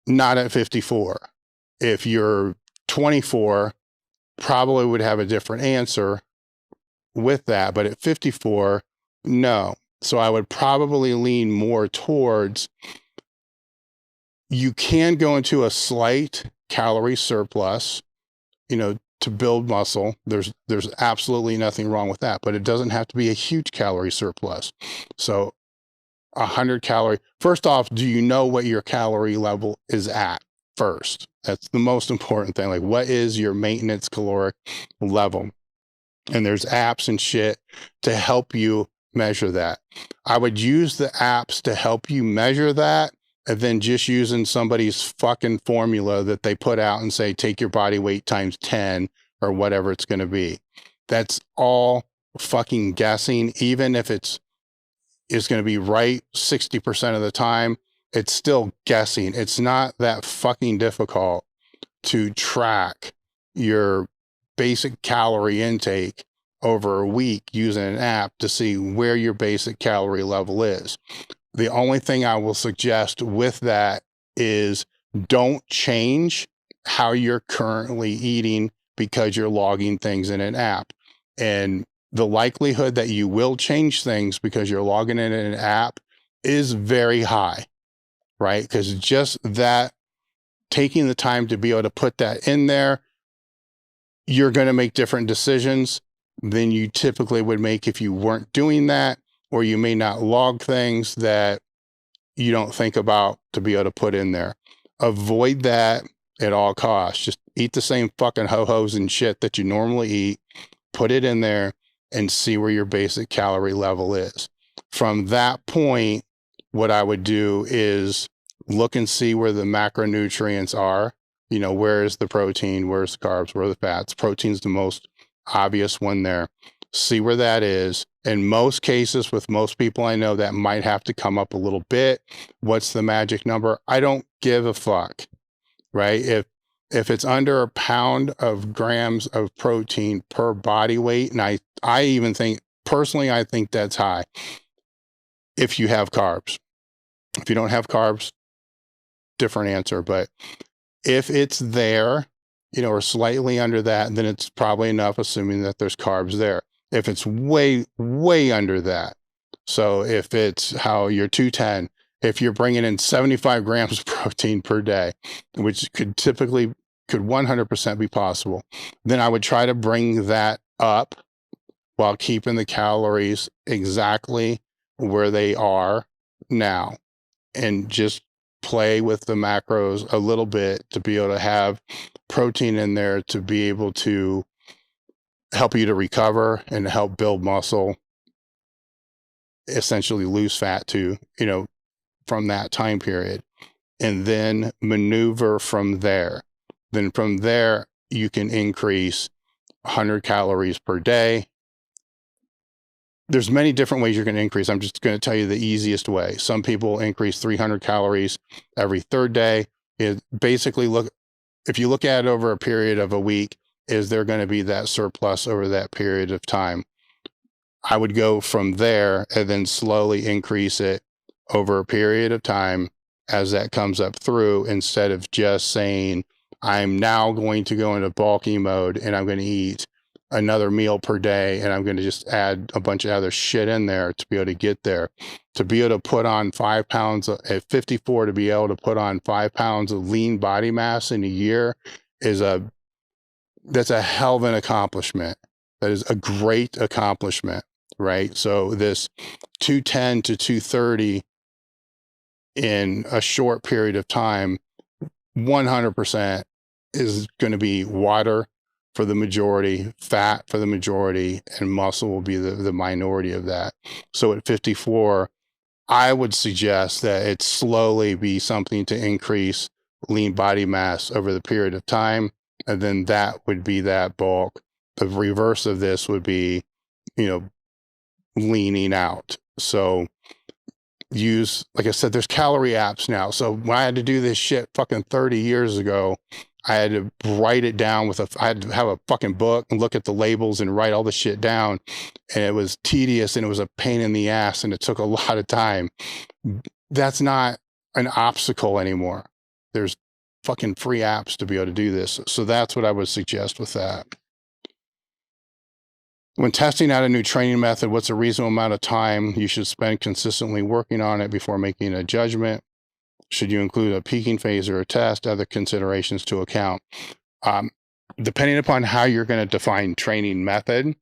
Not at 54. If you're 24, probably would have a different answer with that, but at 54, no. So I would probably lean more towards, you can go into a slight calorie surplus, to build muscle. There's absolutely nothing wrong with that, but it doesn't have to be a huge calorie surplus. So 100 calorie. First off, do you know what your calorie level is at first? That's the most important thing. Like, what is your maintenance caloric level? And there's apps and shit to help you measure that. I would use the apps to help you measure that, and then just using somebody's fucking formula that they put out and say, take your body weight times 10 or whatever it's going to be. That's all fucking guessing. Even if it's going to be right 60% of the time, it's still guessing. It's not that fucking difficult to track your basic calorie intake over a week using an app to see where your basic calorie level is. The only thing I will suggest with that is don't change how you're currently eating because you're logging things in an app. And the likelihood that you will change things because you're logging in an app is very high, right? Because just that, taking the time to be able to put that in there, you're going to make different decisions than you typically would make if you weren't doing that, or you may not log things that you don't think about to be able to put in there. Avoid that at all costs. Just eat the same fucking ho-hos and shit that you normally eat, put it in there, and see where your basic calorie level is. From that point, what I would do is look and see where the macronutrients are. You know, where is the protein, where's the carbs, where are the fats? Protein's the most obvious one there. See where that is. In most cases, with most people I know, that might have to come up a little bit. What's the magic number? I don't give a fuck, right? If it's under a pound of grams of protein per body weight, and I even think, personally, I think that's high if you have carbs. If you don't have carbs, different answer. But if it's there, you know, or slightly under that, then it's probably enough, assuming that there's carbs there. If it's way, way under that, so if it's how you're 210, if you're bringing in 75 grams of protein per day, which could 100% be possible, then I would try to bring that up while keeping the calories exactly where they are now, and just play with the macros a little bit to be able to have protein in there to be able to help you to recover and help build muscle, essentially lose fat too, you know, from that time period, and then maneuver from there. Then from there, you can increase 100 calories per day. There's many different ways you're going to increase. I'm just going to tell you the easiest way. Some people increase 300 calories every third day. It basically, if you look at it over a period of a week, is there going to be that surplus over that period of time? I would go from there and then slowly increase it over a period of time as that comes up through, instead of just saying, I'm now going to go into bulky mode and I'm going to eat another meal per day and I'm going to just add a bunch of other shit in there to be able to get there. To be able to put on 5 pounds at 54, to be able to put on 5 pounds of lean body mass in a year that's a hell of an accomplishment. That is a great accomplishment, right? So this 210 to 230 in a short period of time, 100% is going to be water for the majority, fat for the majority, and muscle will be the minority of that. So at 54, I would suggest that it slowly be something to increase lean body mass over the period of time. And then that would be that bulk. The reverse of this would be, you know, leaning out. So use, like I said, there's calorie apps now. So when I had to do this shit fucking 30 years ago, I had to write it down I had to have a fucking book and look at the labels and write all the shit down. And it was tedious and it was a pain in the ass and it took a lot of time. That's not an obstacle anymore. There's fucking free apps to be able to do this. So that's what I would suggest with that. When testing out a new training method, what's a reasonable amount of time you should spend consistently working on it before making a judgment? Should you include a peaking phase or a test? Other considerations to account. Depending upon how you're going to define training method,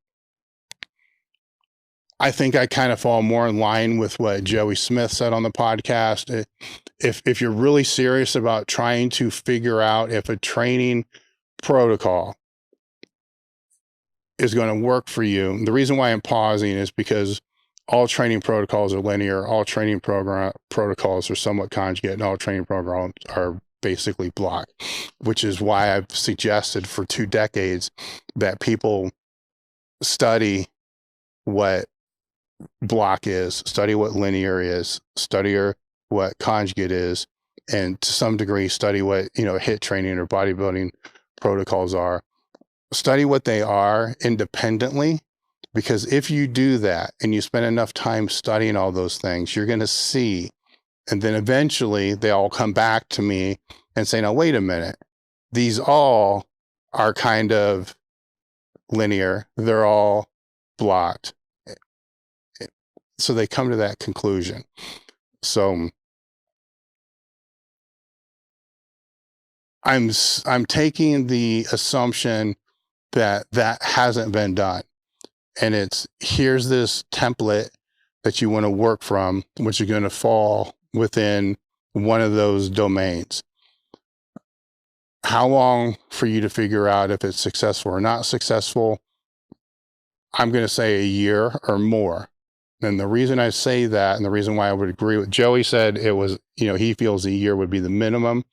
I think I kind of fall more in line with what Joey Smith said on the podcast. If you're really serious about trying to figure out if a training protocol is going to work for you, the reason why I'm pausing is because all training protocols are linear, all training protocols are somewhat conjugate, and all training programs are basically block, which is why I've suggested for 2 decades that people study what block is, study what linear is, study what conjugate is, and to some degree study what, you know, HIIT training or bodybuilding protocols are. Study what they are independently, because if you do that and you spend enough time studying all those things, you're going to see, and then eventually they all come back to me and say, now, wait a minute, these all are kind of linear. They're all blocked. So they come to that conclusion. So I'm taking the assumption that that hasn't been done. And it's, here's this template that you want to work from, which is going to fall within one of those domains. How long for you to figure out if it's successful or not successful? I'm going to say a year or more. And the reason I say that, and the reason why I would agree with Joey said it was, he feels a year would be the minimum.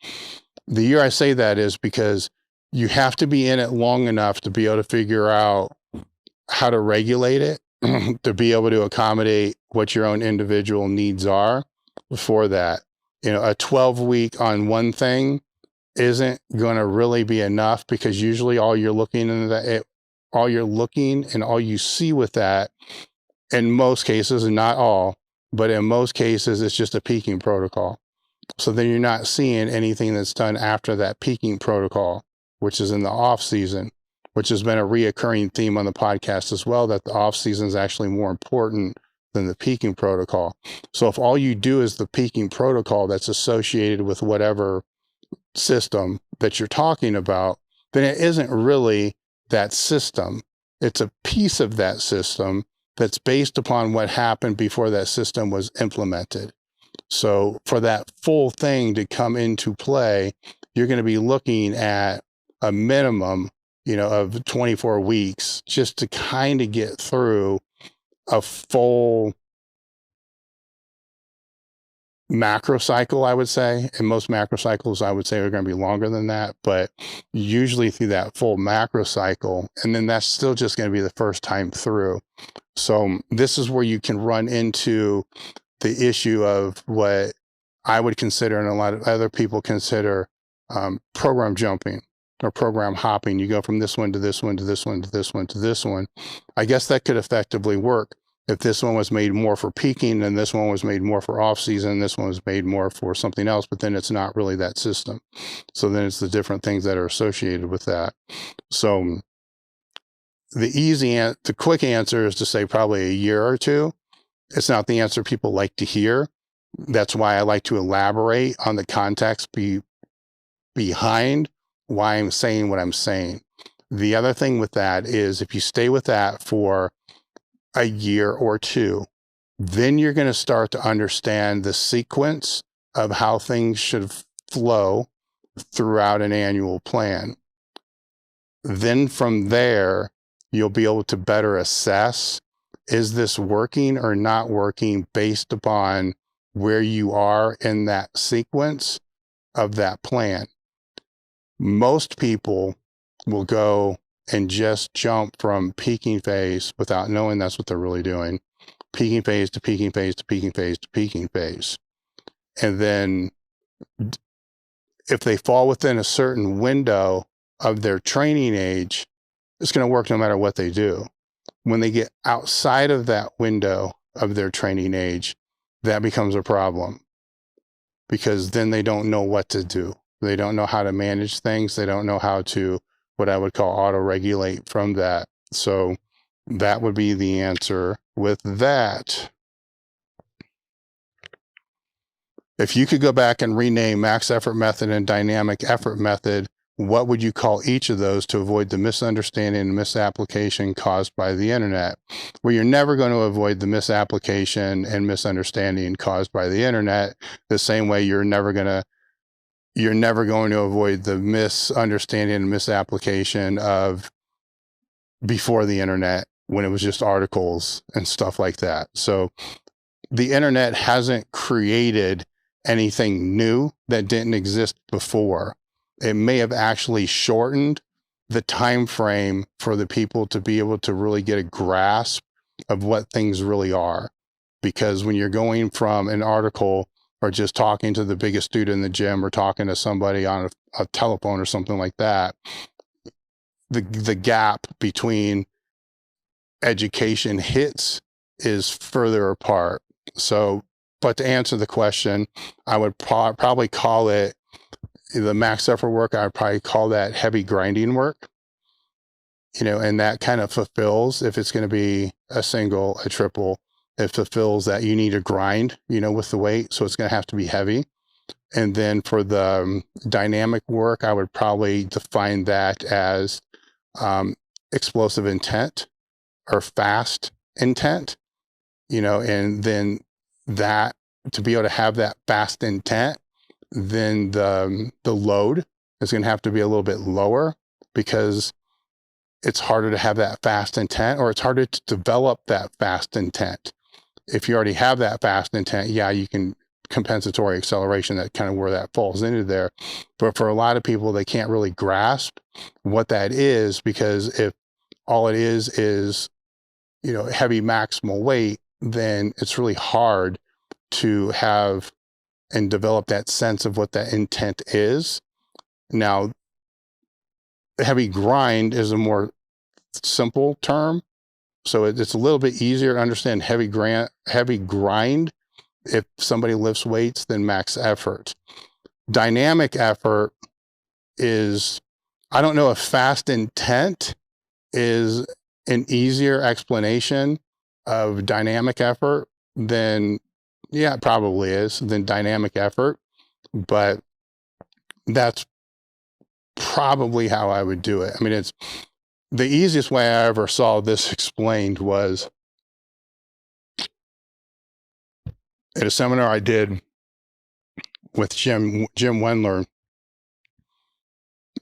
The year I say that is because you have to be in it long enough to be able to figure out how to regulate it, to be able to accommodate what your own individual needs are for that. A 12-week on one thing isn't going to really be enough, because usually all you're looking and all you see with that, in most cases, and not all, but in most cases, it's just a peaking protocol. So then you're not seeing anything that's done after that peaking protocol, which is in the off season, which has been a reoccurring theme on the podcast as well, that the off season is actually more important than the peaking protocol. So if all you do is the peaking protocol that's associated with whatever system that you're talking about, then it isn't really that system. It's a piece of that system that's based upon what happened before that system was implemented. So for that full thing to come into play, you're going to be looking at a minimum, of 24 weeks just to kind of get through a full macro cycle, I would say. And most macro cycles, I would say, are going to be longer than that, but usually through that full macro cycle. And then that's still just going to be the first time through. So this is where you can run into the issue of what I would consider, and a lot of other people consider, program jumping or program hopping. You go from this one to this one to this one to this one to this one. I guess that could effectively work if this one was made more for peaking, and this one was made more for off season, this one was made more for something else, but then it's not really that system. So then it's the different things that are associated with that. So the quick answer is to say probably a year or two. It's not the answer people like to hear. That's why I like to elaborate on the context behind why I'm saying what I'm saying. The other thing with that is, if you stay with that for a year or two, then you're going to start to understand the sequence of how things should flow throughout an annual plan. Then from there, you'll be able to better assess, is this working or not working based upon where you are in that sequence of that plan. Most people will go and just jump from peaking phase without knowing that's what they're really doing. Peaking phase to peaking phase to peaking phase to peaking phase. And then if they fall within a certain window of their training age, it's going to work no matter what they do. When they get outside of that window of their training age, that becomes a problem, because then they don't know what to do. They don't know how to manage things. They don't know how to, what I would call, auto-regulate from that. So that would be the answer with that. If you could go back and rename max effort method and dynamic effort method, what would you call each of those to avoid the misunderstanding and misapplication caused by the internet? Well, you're never going to avoid the misapplication and misunderstanding caused by the internet, the same way you're never going to avoid the misunderstanding and misapplication of before the internet, when it was just articles and stuff like that. So the internet hasn't created anything new that didn't exist before. It may have actually shortened the time frame for the people to be able to really get a grasp of what things really are. Because when you're going from an article, or just talking to the biggest dude in the gym, or talking to somebody on a telephone or something like that, the gap between education hits is further apart. So, but to answer the question, I would probably call it the max effort work. I would probably call that heavy grinding work, and that kind of fulfills, if it's going to be a single, a triple, it fulfills that you need to grind, with the weight. So it's going to have to be heavy. And then for the dynamic work, I would probably define that as explosive intent or fast intent, and then that, to be able to have that fast intent, then the load is going to have to be a little bit lower, because it's harder to have that fast intent, or it's harder to develop that fast intent. If you already have that fast intent, yeah, you can compensatory acceleration, that kind of where that falls into there. But for a lot of people, they can't really grasp what that is, because if all it is, heavy maximal weight, then it's really hard to have and develop that sense of what that intent is. Now, heavy grind is a more simple term. So it's a little bit easier to understand heavy grind if somebody lifts weights than max effort. Dynamic effort is, I don't know if fast intent is an easier explanation of dynamic effort than, yeah, it probably is, than dynamic effort, but that's probably how I would do it. I mean, it's the easiest way I ever saw this explained was at a seminar I did with Jim Wendler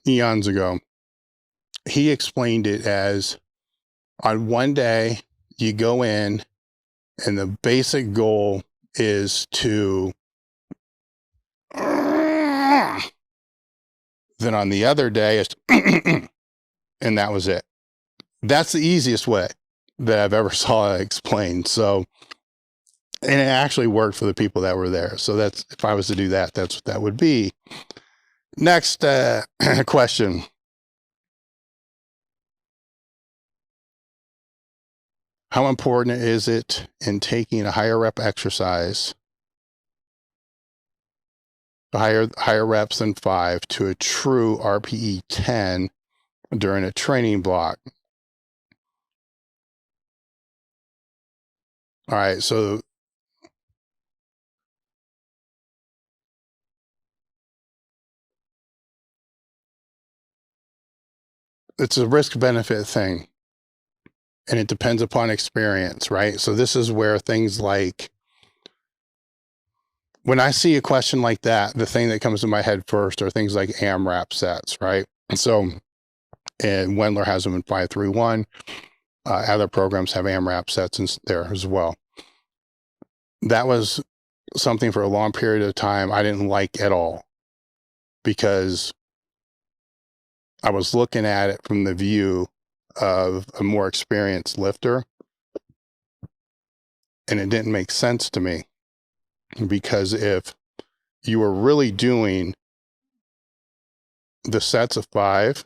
eons ago. He explained it as, on one day you go in and the basic goal is to, then on the other day it's, and that was it. That's the easiest way that I've ever saw it explained. So, and it actually worked for the people that were there. So that's, if I was to do that, that's what that would be. Next question. How important is it in taking a higher rep exercise, higher reps than 5, to a true RPE 10 during a training block? All right, so it's a risk-benefit thing, and it depends upon experience, right? So this is where things like, when I see a question like that, the thing that comes to my head first are things like AMRAP sets, right? And so, and Wendler has them in 531. Other programs have AMRAP sets in there as well. That was something for a long period of time I didn't like at all, because I was looking at it from the view of a more experienced lifter, and it didn't make sense to me, because if you were really doing the sets of 5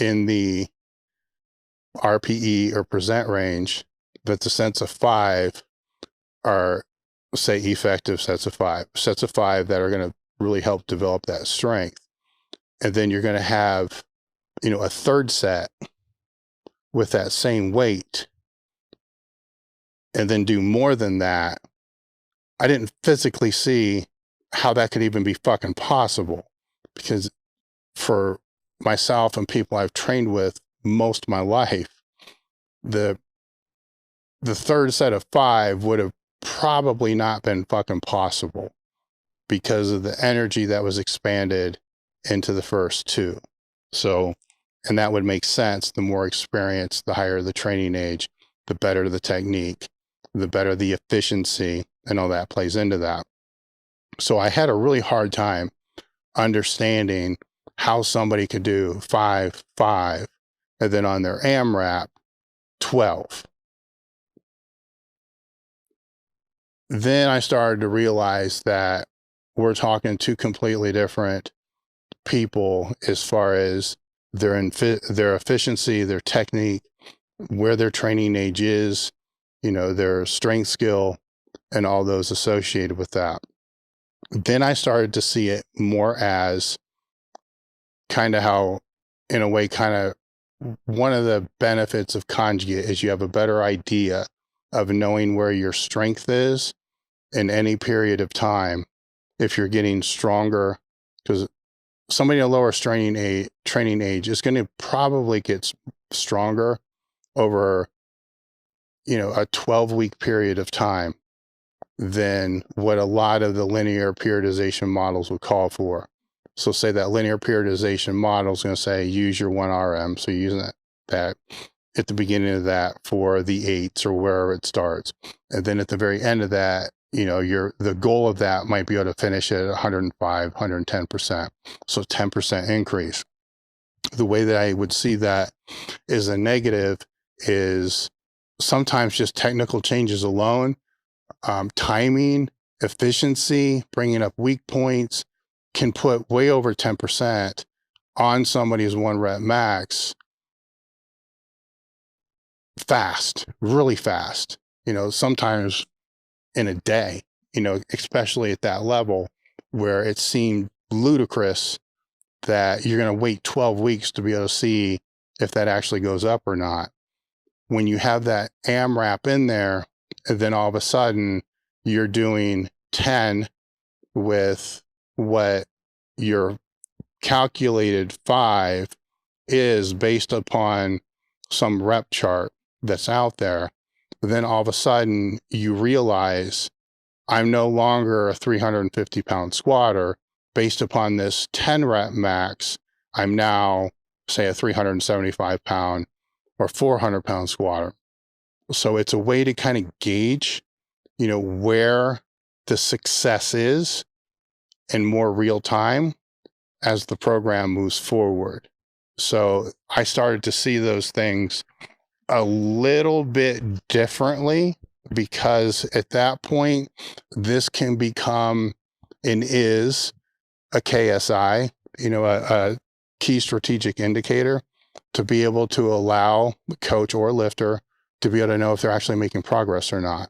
in the RPE or present range, that the sets of 5 are, say, effective sets of 5 that are going to really help develop that strength. And then you're going to have, a third set with that same weight, and then do more than that. I didn't physically see how that could even be fucking possible, because for myself and people I've trained with most of my life, the third set of 5 would have probably not been fucking possible because of the energy that was expanded into the first 2. So, and that would make sense. The more experience, the higher the training age, the better the technique, the better the efficiency, and all that plays into that. So I had a really hard time understanding how somebody could do 5, 5, and then on their AMRAP 12. Then I started to realize that we're talking 2 completely different people as far as their efficiency, their technique, where their training age is, their strength, skill, and all those associated with that. Then I started to see it more as kind of how, in a way, kind of one of the benefits of Conjugate is you have a better idea of knowing where your strength is in any period of time if you're getting stronger, because somebody in a lower training age is going to probably get stronger over, a 12-week period of time than what a lot of the linear periodization models would call for. So say that linear periodization model is going to say, use your 1 RM. So you're using that at the beginning of that for the 8s or wherever it starts. And then at the very end of that, the goal of that might be able to finish at 105, 110%. So 10% increase. The way that I would see that as a negative is sometimes just technical changes alone, timing, efficiency, bringing up weak points can put way over 10% on somebody's 1 rep max fast, really fast, sometimes in a day, especially at that level where it seemed ludicrous that you're going to wait 12 weeks to be able to see if that actually goes up or not. When you have that AMRAP in there, and then all of a sudden you're doing 10 with what your calculated 5 is based upon some rep chart that's out there, then all of a sudden you realize I'm no longer a 350-pound squatter. Based upon this 10 rep max, I'm now, say, a 375-pound or 400-pound squatter. So it's a way to kind of gauge, where the success is in more real time as the program moves forward. So I started to see those things a little bit differently, because at that point, this can become and is a KSI, a key strategic indicator, to be able to allow the coach or lifter to be able to know if they're actually making progress or not,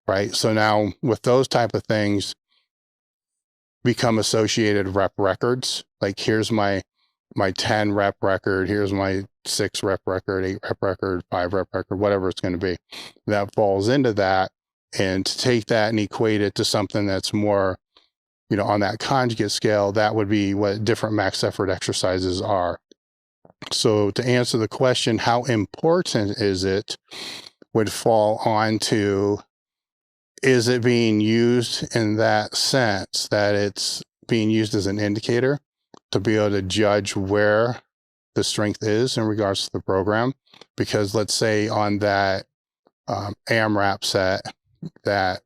right? So now with those type of things become associated rep records. Like, here's my 10 rep record, here's my 6 rep record, 8 rep record, 5 rep record, whatever it's going to be. That falls into that. And to take that and equate it to something that's more, on that conjugate scale, that would be what different max effort exercises are. So to answer the question, how important is it, would fall onto, is it being used in that sense that it's being used as an indicator to be able to judge where the strength is in regards to the program? Because let's say on that AMRAP set that,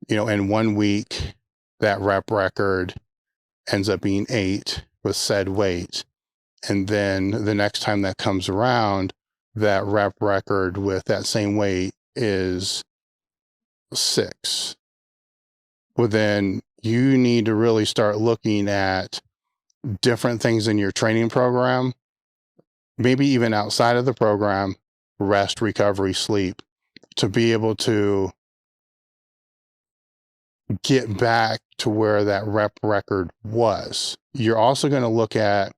in 1 week, that rep record ends up being 8 with said weight. And then the next time that comes around, that rep record with that same weight is 6. Well, then you need to really start looking at different things in your training program, maybe even outside of the program, rest, recovery, sleep, to be able to get back to where that rep record was. You're also going to look at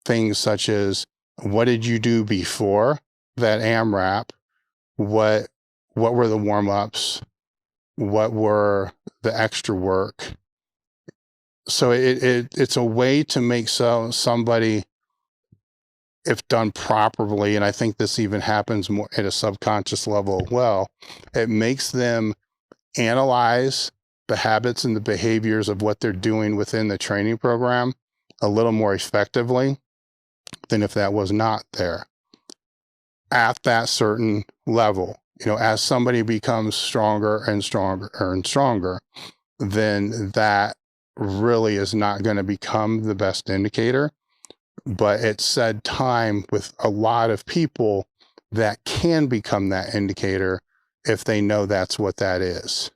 things such as, what did you do before that AMRAP? What were the warm-ups? What were the extra work? So it's a way to make somebody, if done properly, and I think this even happens more at a subconscious level as well, it makes them analyze the habits and the behaviors of what they're doing within the training program a little more effectively than if that was not there at that certain level. As somebody becomes stronger and stronger and stronger, then that really is not going to become the best indicator. But at said time, with a lot of people, that can become that indicator if they know that's what that is.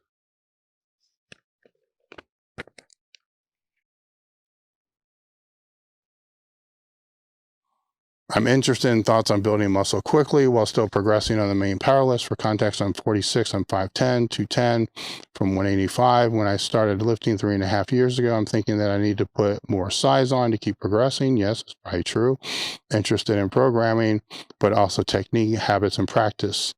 I'm interested in thoughts on building muscle quickly while still progressing on the main power list. For context, I'm 46, I'm 5'10", 210 from 185. When I started lifting 3.5 years ago, I'm thinking that I need to put more size on to keep progressing. Yes, it's probably true. Interested in programming, but also technique, habits, and practice.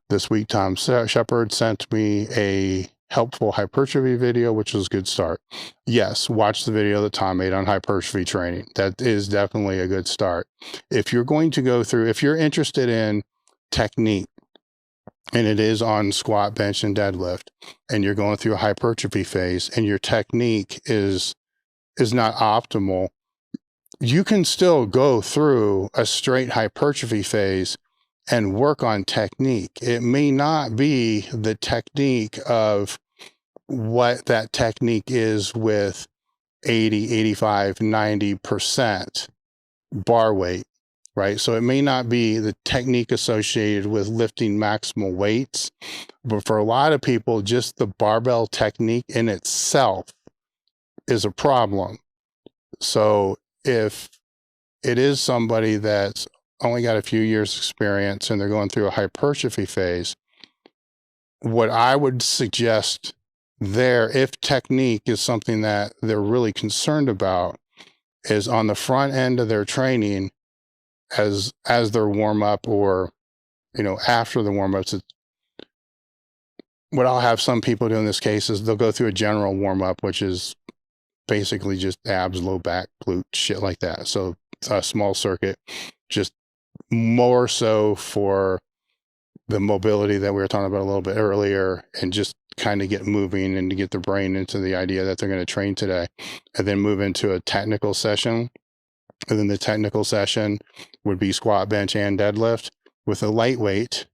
This week, Tom Shepard sent me a helpful hypertrophy video, which was a good start. Yes, watch the video that Tom made on hypertrophy training. That is definitely a good start. If you're going to go through, if you're interested in technique, and it is on squat, bench, and deadlift, and you're going through a hypertrophy phase, and your technique is is not optimal, you can still go through a straight hypertrophy phase and work on technique. It may not be the technique of what that technique is with 80, 85, 90% bar weight, right? So it may not be the technique associated with lifting maximal weights, but for a lot of people, just the barbell technique in itself is a problem. So if it is somebody that's only got a few years experience and they're going through a hypertrophy phase, what I would suggest there, if technique is something that they're really concerned about, is on the front end of their training as their warm up, or, after the warm ups. What I'll have some people do in this case is they'll go through a general warm up, which is basically just abs, low back, glute, shit like that. So a small circuit, just more so for the mobility that we were talking about a little bit earlier, and just kind of get moving and to get the brain into the idea that they're going to train today, and then move into a technical session. And then the technical session would be squat, bench, and deadlift with a lightweight.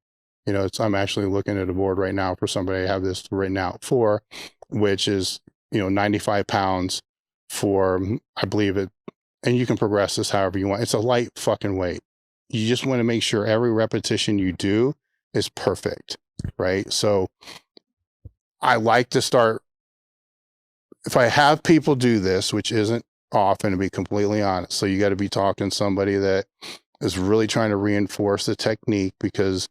I'm actually looking at a board right now for somebody I have this written out for, which is, 95 pounds for, I believe it, and you can progress this however you want. It's a light fucking weight. You just want to make sure every repetition you do is perfect, right? So I like to start, if I have people do this, which isn't often, to be completely honest. So you got to be talking to somebody that is really trying to reinforce the technique, because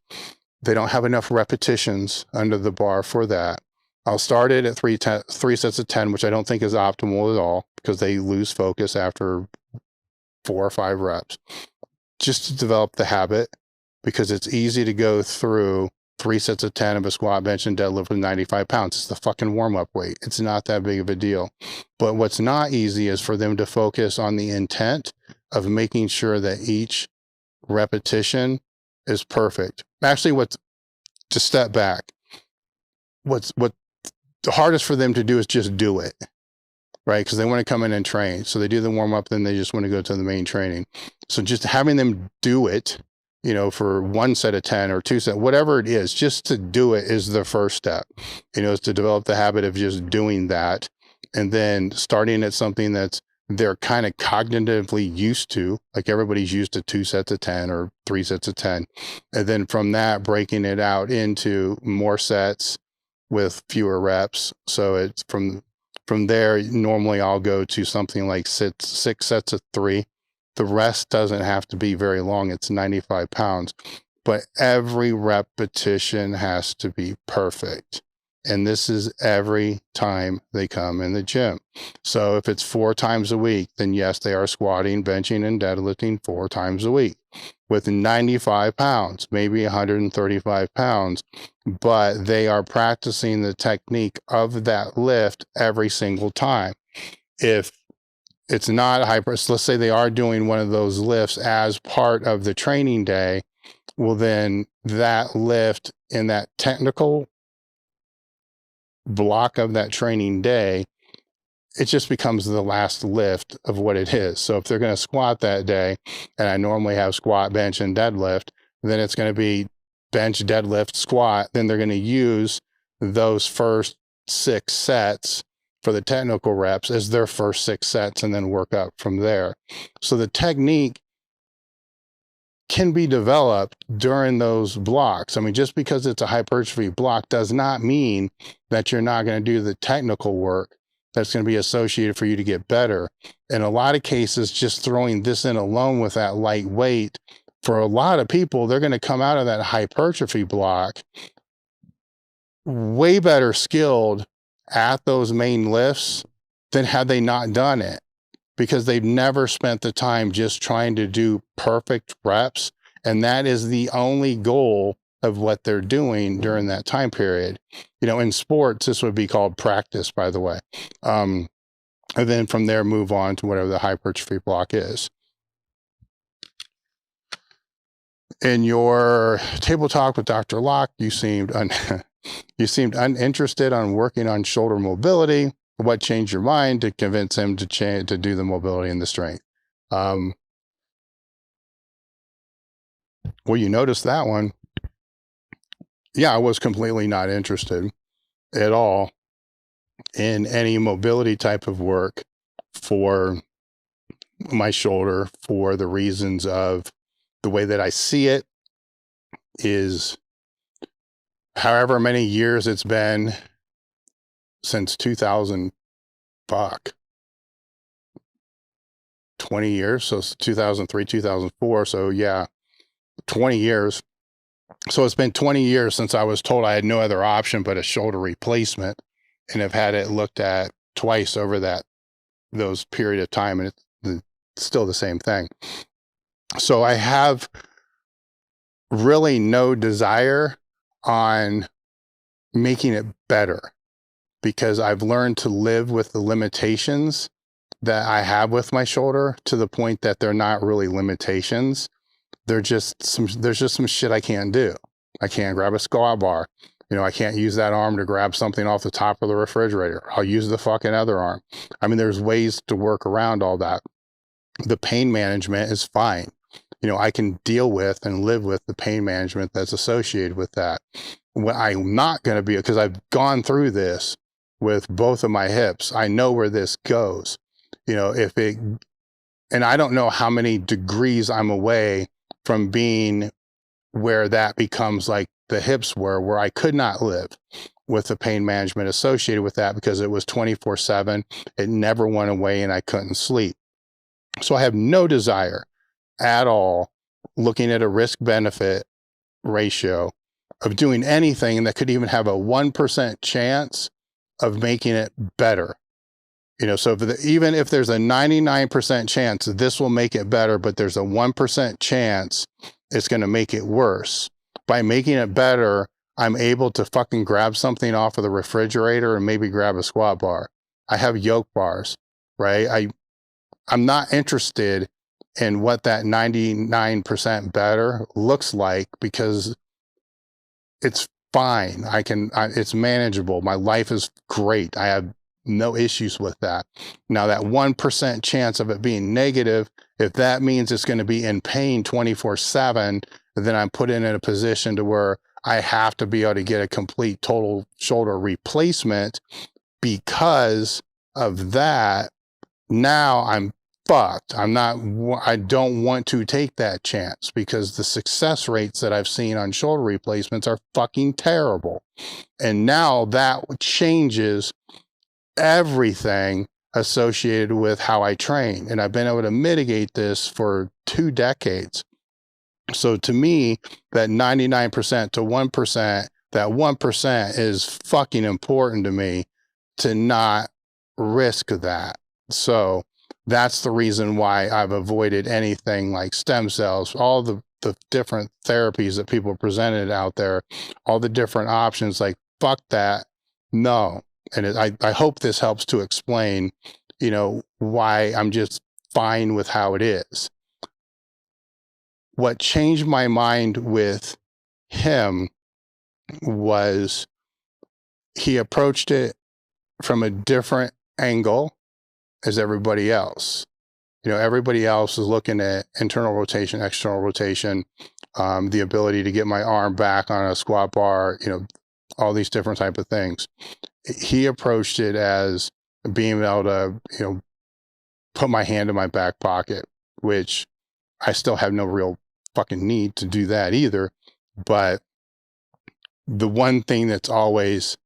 they don't have enough repetitions under the bar for that. I'll start it at three sets of 10, which I don't think is optimal at all, because they lose focus after 4 or 5 reps, just to develop the habit, because it's easy to go through 3 sets of 10 of a squat, bench, and deadlift with 95 pounds. It's the fucking warm-up weight. It's not that big of a deal. But what's not easy is for them to focus on the intent of making sure that each repetition is perfect. Actually, to step back, what's the hardest for them to do is just do it, right? Because they want to come in and train. So they do the warm-up, then they just want to go to the main training. So just having them do it, for 1 set of 10 or 2 set, whatever it is, just to do it is the first step, is to develop the habit of just doing that. And then starting at something that's they're kind of cognitively used to, like everybody's used to 2 sets of 10 or 3 sets of 10. And then from that, breaking it out into more sets with fewer reps. So it's from there, normally I'll go to something like 6 sets of 3. The rest doesn't have to be very long. It's 95 pounds, but every repetition has to be perfect. And this is every time they come in the gym. So if it's 4 times a week, then yes, they are squatting, benching, and deadlifting 4 times a week with 95 pounds, maybe 135 pounds, but they are practicing the technique of that lift every single time. If it's not so let's say they are doing one of those lifts as part of the training day, well, then that lift in that technical block of that training day, it just becomes the last lift of what it is. So if they're going to squat that day, and I normally have squat, bench, and deadlift, then it's going to be bench, deadlift, squat. Then they're going to use those first 6 sets for the technical reps as their first 6 sets, and then work up from there. So the technique can be developed during those blocks. I mean, just because it's a hypertrophy block does not mean that you're not going to do the technical work that's going to be associated for you to get better. In a lot of cases, just throwing this in alone with that light weight, for a lot of people, they're going to come out of that hypertrophy block way better skilled at those main lifts than had they not done it, because they've never spent the time just trying to do perfect reps. And that is the only goal of what they're doing during that time period. In sports, this would be called practice, by the way. And then from there, move on to whatever the hypertrophy block is. In your table talk with Dr. Locke, you seemed uninterested on working on shoulder mobility. what changed your mind to convince him to change, to do the mobility and the strength? Well, you noticed that one. Yeah, I was completely not interested at all in any mobility type of work for my shoulder, for the reasons of the way that I see it is however many years it's been since 2000, fuck, 20 years. So it's 2003, 2004. So yeah, 20 years. So it's been 20 years since I was told I had no other option but a shoulder replacement, and have had it looked at twice over those period of time, and it's still the same thing. So I have really no desire on making it better, because I've learned to live with the limitations that I have with my shoulder, to the point that they're not really limitations. There's just some shit I can't do. I can't grab a squat bar. You know, I can't use that arm to grab something off the top of the refrigerator. I'll use the fucking other arm. I mean, there's ways to work around all that. The pain management is fine. You know, I can deal with and live with the pain management that's associated with that. What I'm not going to be, because I've gone through this with both of my hips, I know where this goes. You know, and I don't know how many degrees I'm away from being where that becomes like the hips were, where I could not live with the pain management associated with that, because it was 24/7. It never went away and I couldn't sleep. So I have no desire at all, looking at a risk benefit ratio, of doing anything that could even have a 1% chance of making it better. You know, so even if there's a 99% chance this will make it better, but there's a 1% chance it's going to make it worse. By making it better, I'm able to fucking grab something off of the refrigerator and maybe grab a squat bar. I have yoke bars, right? I'm not interested in what that 99% better looks like, because it's fine. It's manageable. My life is great. I have no issues with that. Now, that 1% chance of it being negative, if that means it's going to be in pain 24/7, then I'm put in a position to where I have to be able to get a complete total shoulder replacement. Because of that, now I'm fucked. I don't want to take that chance, because the success rates that I've seen on shoulder replacements are fucking terrible. And now that changes everything associated with how I train. And I've been able to mitigate this for 2 decades. So to me, that 99% to 1%, that 1% is fucking important to me, to not risk that. So that's the reason why I've avoided anything like stem cells, all the different therapies that people presented out there, all the different options, like, fuck that. No. And I hope this helps to explain, you know, why I'm just fine with how it is. What changed my mind with him was he approached it from a different angle as everybody else. You know, everybody else is looking at internal rotation, external rotation, the ability to get my arm back on a squat bar, you know, all these different type of things. He approached it as being able to, you know, put my hand in my back pocket, which I still have no real fucking need to do that either. But the one thing I've always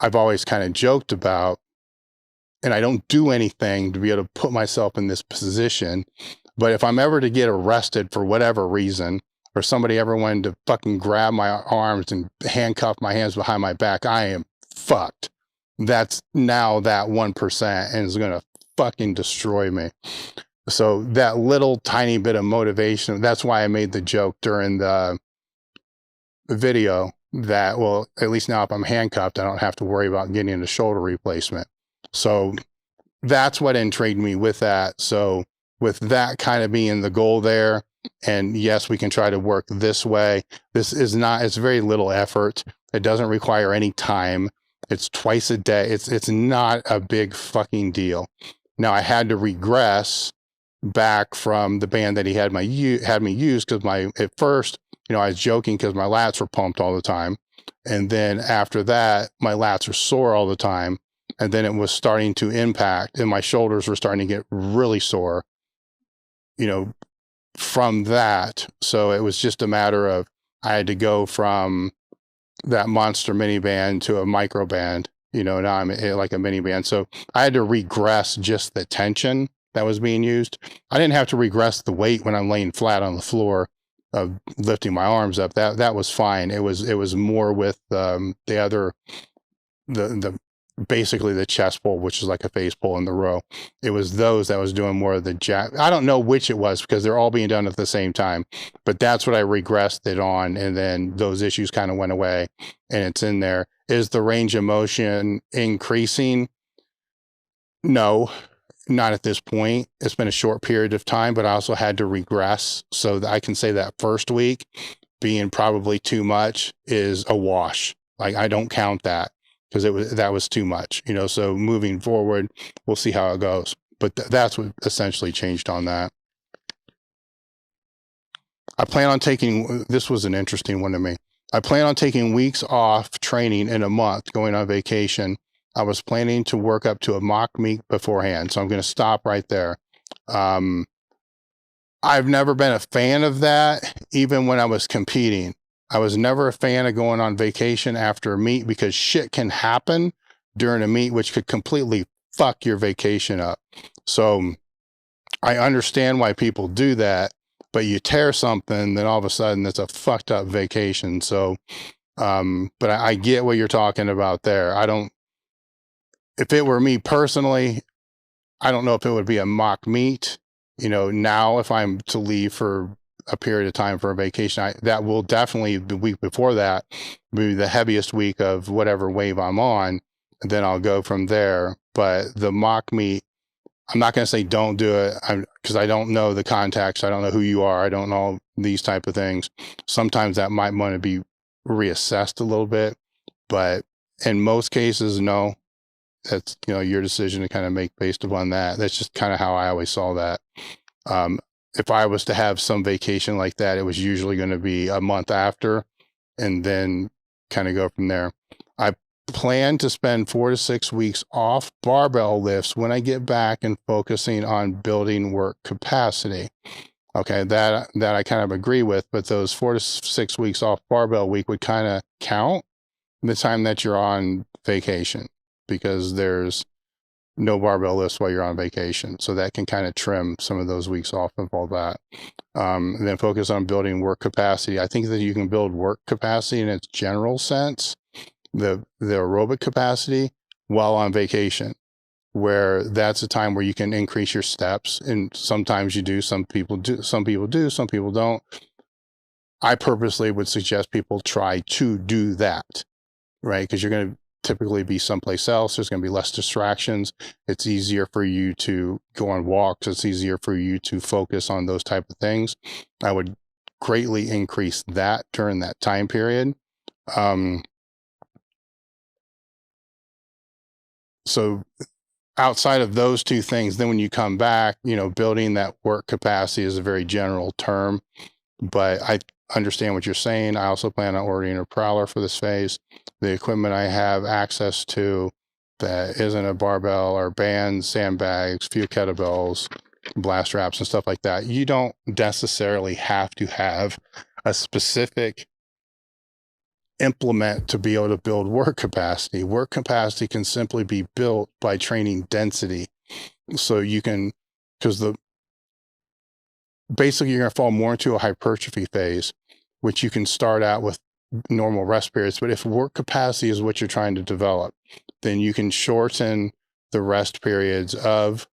kind of joked about, and I don't do anything to be able to put myself in this position, but if I'm ever to get arrested for whatever reason, or somebody ever wanted to fucking grab my arms and handcuff my hands behind my back, I am fucked. That's now that 1% and is going to fucking destroy me. So that little tiny bit of motivation, that's why I made the joke during the video that, well, at least now if I'm handcuffed, I don't have to worry about getting a shoulder replacement. So that's what intrigued me with that. So with that kind of being the goal there, and yes, we can try to work this way. It's very little effort. It doesn't require any time. It's twice a day. It's not a big fucking deal. Now I had to regress back from the band that he had me use, because at first, I was joking because my lats were pumped all the time. And then after that, my lats were sore all the time. And then it was starting to impact, and my shoulders were starting to get really sore, from that. So it was just a matter of, I had to go from that monster mini band to a micro band, now I'm like a mini band. So I had to regress just the tension that was being used. I didn't have to regress the weight when I'm laying flat on the floor of lifting my arms up. That was fine. It was more with the other, the basically the chest pull, which is like a face pull in the row. It was those that was doing more of the jack. I don't know which it was, because they're all being done at the same time, but that's what I regressed it on. And then those issues kind of went away, and it's in there. Is the range of motion increasing? No, not at this point. It's been a short period of time, but I also had to regress. So I can say that first week being probably too much is a wash. Like, I don't count that, because that was too much, so moving forward, we'll see how it goes. But that's what essentially changed on that. I plan on taking, this was an interesting one to me. I plan on taking weeks off training in a month, going on vacation. I was planning to work up to a mock meet beforehand. So I'm going to stop right there. I've never been a fan of that, even when I was competing. I was never a fan of going on vacation after a meet, because shit can happen during a meet which could completely fuck your vacation up. So I understand why people do that, but you tear something, then all of a sudden it's a fucked up vacation. So, but I get what you're talking about there. If it were me personally, I don't know if it would be a mock meet. Now if I'm to leave for a period of time for a vacation, that will definitely, the week before that, be the heaviest week of whatever wave I'm on, and then I'll go from there. But the mock meet, I'm not going to say don't do it, because I don't know the context. I don't know who you are. I don't know these type of things. Sometimes that might want to be reassessed a little bit, but in most cases, no. That's, your decision to kind of make based upon that. That's just kind of how I always saw that. If I was to have some vacation like that, it was usually going to be a month after, and then kind of go from there. I plan to spend 4 to 6 weeks off barbell lifts when I get back, and focusing on building work capacity. Okay, that I kind of agree with, but those 4 to 6 weeks off barbell week would kind of count the time that you're on vacation, because there's no barbell lifts while you're on vacation. So that can kind of trim some of those weeks off of all that. And then focus on building work capacity. I think that you can build work capacity in its general sense, the aerobic capacity, while on vacation, where that's a time where you can increase your steps. And sometimes you do, some people do, some people don't. I purposely would suggest people try to do that, right? Because you're going to typically be someplace else. There's going to be less distractions. It's easier for you to go on walks. It's easier for you to focus on those type of things. I would greatly increase that during that time period. So outside of those two things, then when you come back, building that work capacity is a very general term, but I understand what you're saying. I also plan on ordering a prowler for this phase. The equipment I have access to that isn't a barbell or bands, sandbags, few kettlebells, blast wraps, and stuff like that. You don't necessarily have to have a specific implement to be able to build work capacity. Work capacity can simply be built by training density. So you can, because basically you're going to fall more into a hypertrophy phase, which you can start out with normal rest periods. But if work capacity is what you're trying to develop, then you can shorten the rest periods of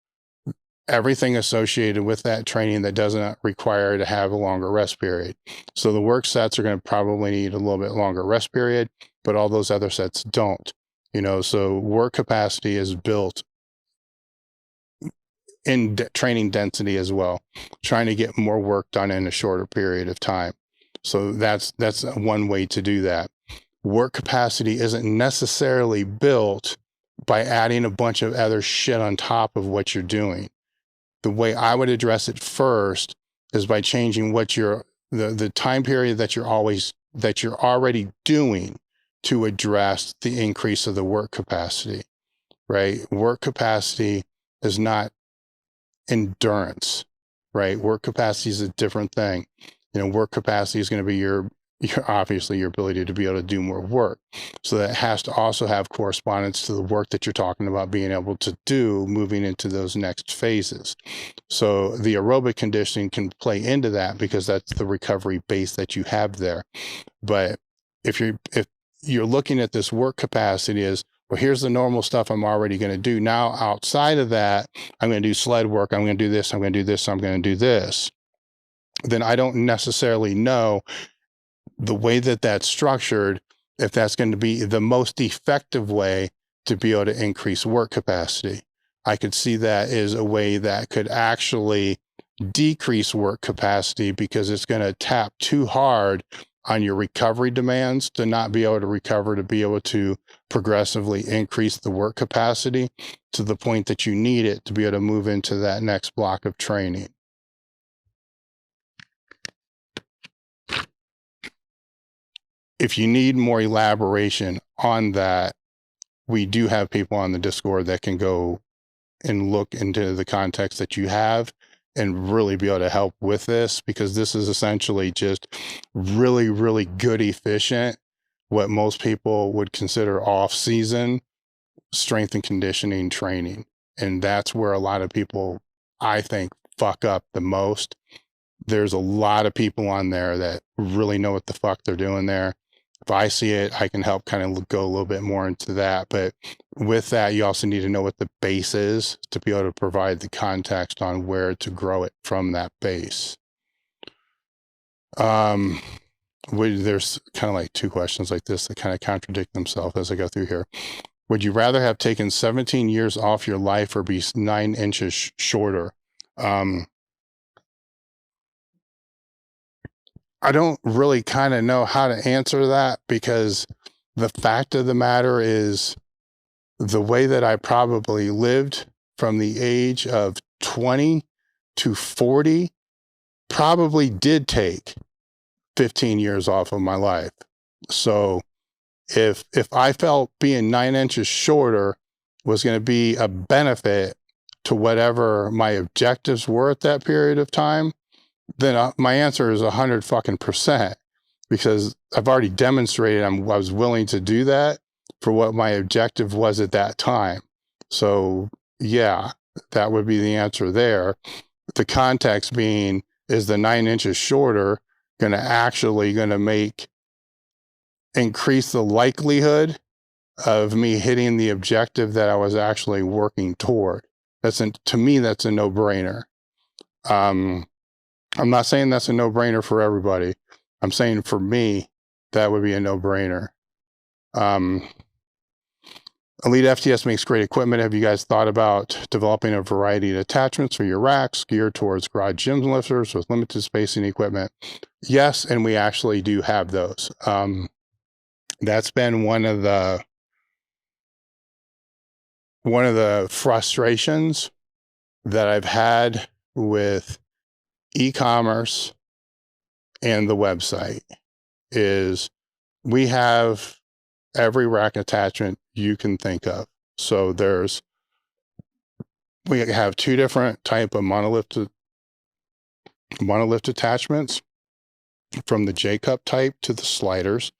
everything associated with that training that doesn't require to have a longer rest period. So the work sets are going to probably need a little bit longer rest period, but all those other sets don't. So work capacity is built in training density as well, trying to get more work done in a shorter period of time. So that's one way to do that. work capacity isn't necessarily built by adding a bunch of other shit on top of what you're doing. The way I would address it first is by changing what the time period that you're already doing to address the increase of the work capacity, right? Work capacity is not endurance, right? Work capacity is a different thing. Work capacity is going to be your obviously your ability to be able to do more work. So that has to also have correspondence to the work that you're talking about being able to do moving into those next phases. So the aerobic conditioning can play into that because that's the recovery base that you have there. But if you're looking at this work capacity as, well, here's the normal stuff I'm already going to do. Now, outside of that, I'm going to do sled work. I'm going to do this. I'm going to do this. I'm going to do this. Then I don't necessarily know the way that that's structured, if that's going to be the most effective way to be able to increase work capacity. I could see that as a way that could actually decrease work capacity because it's going to tap too hard on your recovery demands to not be able to recover, to be able to progressively increase the work capacity to the point that you need it to be able to move into that next block of training. If you need more elaboration on that, we do have people on the Discord that can go and look into the context that you have and really be able to help with this, because this is essentially just really, really good, efficient, what most people would consider off-season strength and conditioning training. And that's where a lot of people, I think, fuck up the most. There's a lot of people on there that really know what the fuck they're doing there. If I see it, I can help kind of go a little bit more into that. But with that, you also need to know what the base is to be able to provide the context on where to grow it from that base. There's kind of like two questions like this that kind of contradict themselves as I go through here. Would you rather have taken 17 years off your life or be 9 inches shorter? I don't really kind of know how to answer that, because the fact of the matter is the way that I probably lived from the age of 20 to 40 probably did take 15 years off of my life. So if I felt being 9 inches shorter was going to be a benefit to whatever my objectives were at that period of time, then my answer is 100%, because I've already demonstrated I was willing to do that for what my objective was at that time. So yeah, that would be the answer there. The context being, is the 9 inches shorter going to increase the likelihood of me hitting the objective that I was actually working toward? To me, that's a no-brainer. I'm not saying that's a no-brainer for everybody. I'm saying for me, that would be a no-brainer. Elite FTS makes great equipment. Have you guys thought about developing a variety of attachments for your racks geared towards garage gym lifters with limited spacing equipment? Yes, and we actually do have those. That's been one of the frustrations that I've had with e-commerce and the website, is we have every rack attachment you can think of. So we have two different type of monolift attachments, from the J-cup type to the sliders.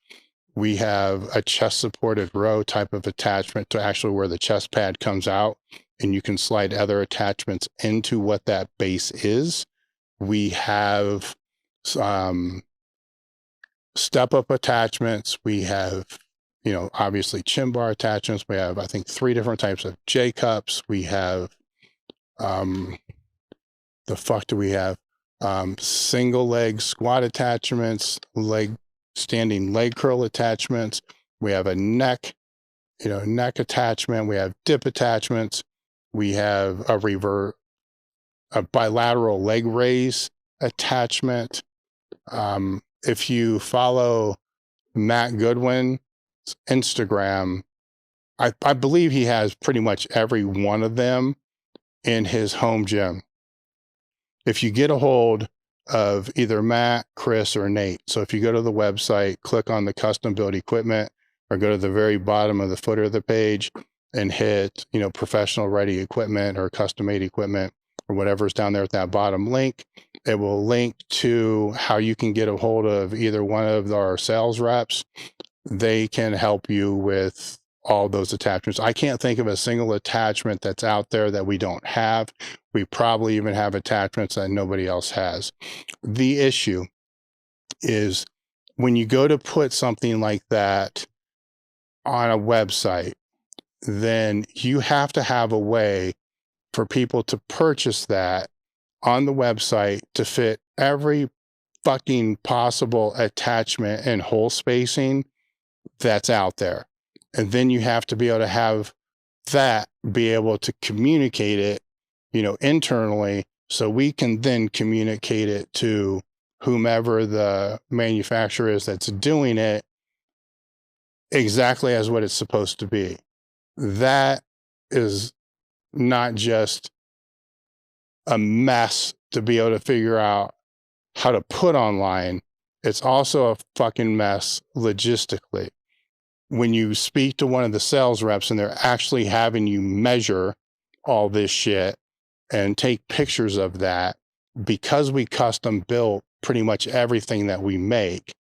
We have a chest supported row type of attachment to actually where the chest pad comes out and you can slide other attachments into what that base is. We have step-up attachments. We have, obviously chin bar attachments. We have, I think, 3 different types of J-cups. We have, the fuck do we have? Single leg squat attachments, standing leg curl attachments. We have a neck attachment. We have dip attachments. We have a bilateral leg raise attachment. If you follow Matt Goodwin Instagram. I believe he has pretty much every one of them in his home gym. If you get a hold of either Matt, Chris, or Nate, so if you go to the website, click on the custom built equipment, or go to the very bottom of the footer of the page and hit, professional ready equipment or custom made equipment or whatever's down there at that bottom link, it will link to how you can get a hold of either one of our sales reps. They can help you with all those attachments. I can't think of a single attachment that's out there that we don't have. We probably even have attachments that nobody else has. The issue is when you go to put something like that on a website, then you have to have a way for people to purchase that on the website to fit every fucking possible attachment and hole spacing that's out there. And then you have to be able to have that be able to communicate it, internally, so we can then communicate it to whomever the manufacturer is that's doing it exactly as what it's supposed to be. That is not just a mess to be able to figure out how to put online. It's also a fucking mess logistically. When you speak to one of the sales reps and they're actually having you measure all this shit and take pictures of that, because we custom built pretty much everything that we make,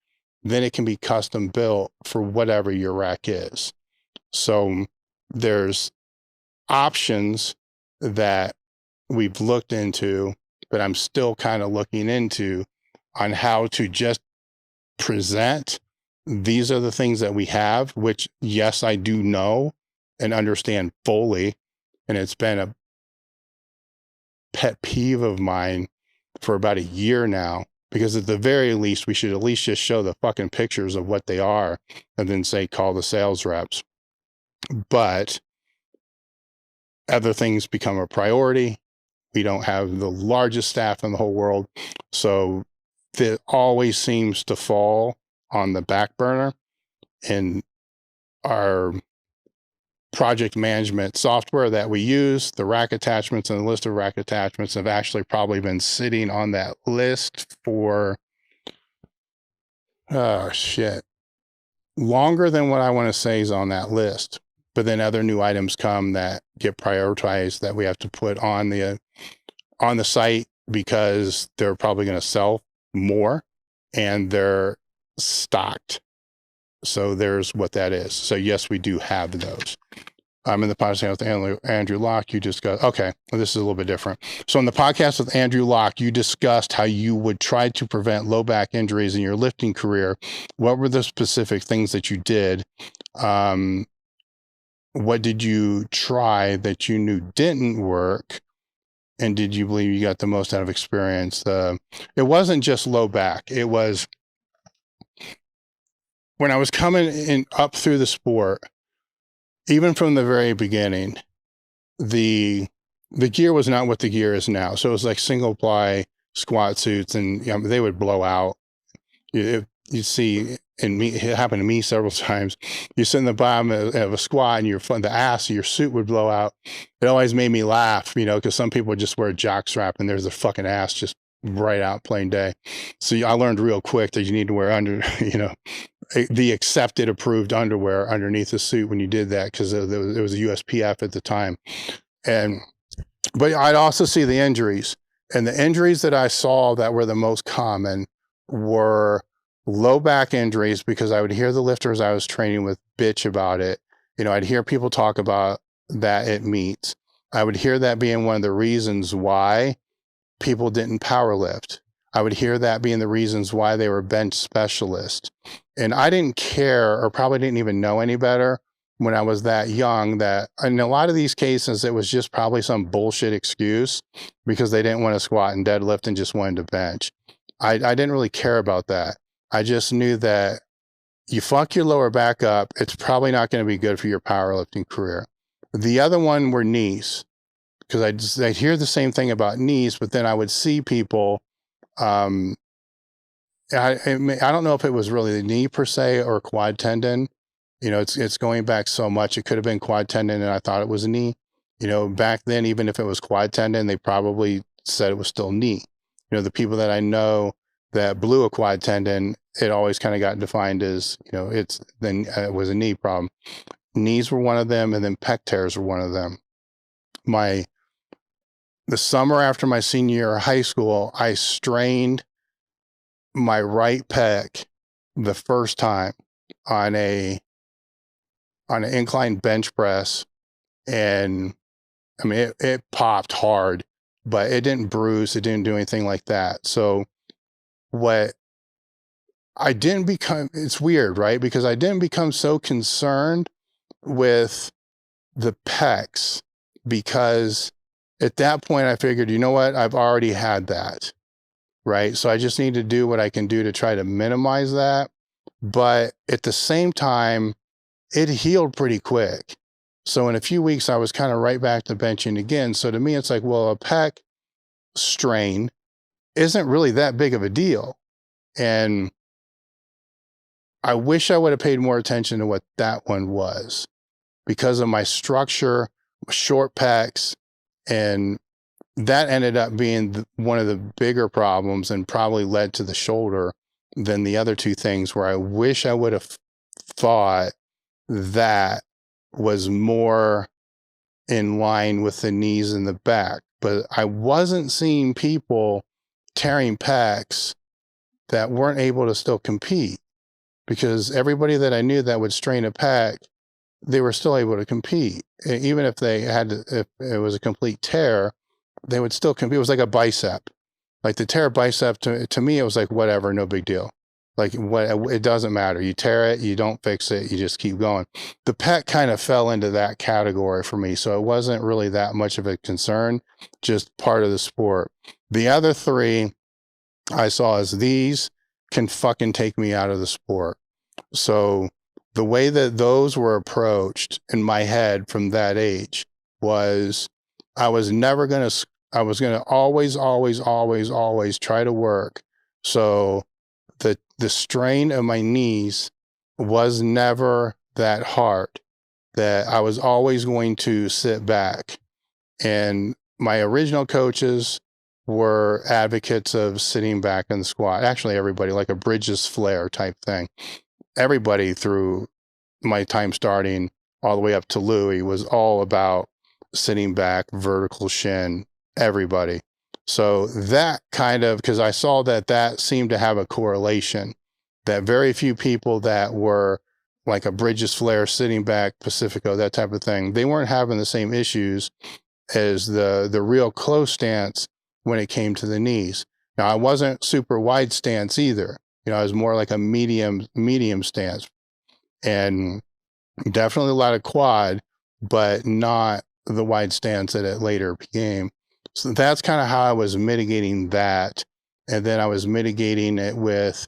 then it can be custom built for whatever your rack is. So there's options that we've looked into, but I'm still kind of looking into on how to just present. These are the things that we have, which, yes, I do know and understand fully. And it's been a pet peeve of mine for about a year now, because at the very least, we should at least just show the fucking pictures of what they are and then say, call the sales reps. But other things become a priority. We don't have the largest staff in the whole world. So it always seems to fall on the back burner, and our project management software that we use, the rack attachments and the list of rack attachments have actually probably been sitting on that list for, longer than what I want to say is on that list. But then other new items come that get prioritized that we have to put on the site because they're probably going to sell more and they're stocked. So there's what that is. So yes, we do have those. I'm in the podcast with Andrew Locke. You discussed, okay, this is a little bit different. So in the podcast with Andrew Locke, you discussed how you would try to prevent low back injuries in your lifting career. What were the specific things that you did? What did you try that you knew didn't work? And did you believe you got the most out of experience? It wasn't just low back. It was when I was coming in up through the sport, even from the very beginning, the gear was not what the gear is now. So it was like single ply squat suits, and they would blow out. You see, and it happened to me several times. You sit in the bottom of a squat, and the ass of your suit would blow out. It always made me laugh, because some people just wear a jock strap, and there's a fucking ass just right out plain day. So I learned real quick that you need to wear the accepted approved underwear underneath the suit when you did that, because it was a USPF at the time. But I'd also see the injuries, and the injuries that I saw that were the most common were low back injuries, because I would hear the lifters I was training with bitch about it. I'd hear people talk about that at meets. I would hear that being one of the reasons why people didn't power lift. I would hear that being the reasons why they were bench specialists. And I didn't care, or probably didn't even know any better when I was that young, that in a lot of these cases, it was just probably some bullshit excuse because they didn't want to squat and deadlift and just wanted to bench. I didn't really care about that. I just knew that you fuck your lower back up, it's probably not going to be good for your powerlifting career. The other one were knees, because I'd hear the same thing about knees, but then I would see people, I don't know if it was really the knee per se or quad tendon. It's going back so much. It could have been quad tendon and I thought it was a knee. Back then, even if it was quad tendon, they probably said it was still knee. The people that I know that blew a quad tendon, it always kind of got defined as, it was a knee problem. Knees were one of them, and then pec tears were one of them. The summer after my senior year of high school, I strained my right pec the first time on an incline bench press, and I mean it popped hard, but it didn't bruise, it didn't do anything like that. So what I didn't become, it's weird, right? Because I didn't become so concerned with the pecs, because at that point I figured, you know what, I've already had that, right? So I just need to do what I can do to try to minimize that. But at the same time, it healed pretty quick. So in a few weeks, I was kind of right back to benching again. So to me, it's like, well, a pec strain isn't really that big of a deal. And I wish I would have paid more attention to what that one was, because of my structure, short pecs, and that ended up being one of the bigger problems and probably led to the shoulder than the other two things, where I wish I would have thought that was more in line with the knees and the back. But I wasn't seeing people tearing pecs that weren't able to still compete, because everybody that I knew that would strain a pec, they were still able to compete. Even if if it was a complete tear, they would still compete. It was like a bicep. Like the tear bicep, to me, it was like, whatever, no big deal. Like it doesn't matter. You tear it, you don't fix it, you just keep going. The pec kind of fell into that category for me. So it wasn't really that much of a concern, just part of the sport. The other three I saw as these can fucking take me out of the sport. So the way that those were approached in my head from that age was, I was going to always try to work. So the strain of my knees was never that hard, that I was always going to sit back. And my original coaches were advocates of sitting back in the squat. Actually, everybody, like a bridges flare type thing. Everybody through my time starting all the way up to Louis was all about sitting back, vertical shin, everybody. So that kind of, because I saw that seemed to have a correlation, that very few people that were like a bridges flare, sitting back, Pacifico, that type of thing, they weren't having the same issues as the real close stance when it came to the knees. Now, I wasn't super wide stance either. I was more like a medium stance, and definitely a lot of quad, but not the wide stance that it later became. So that's kind of how I was mitigating that. And then I was mitigating it with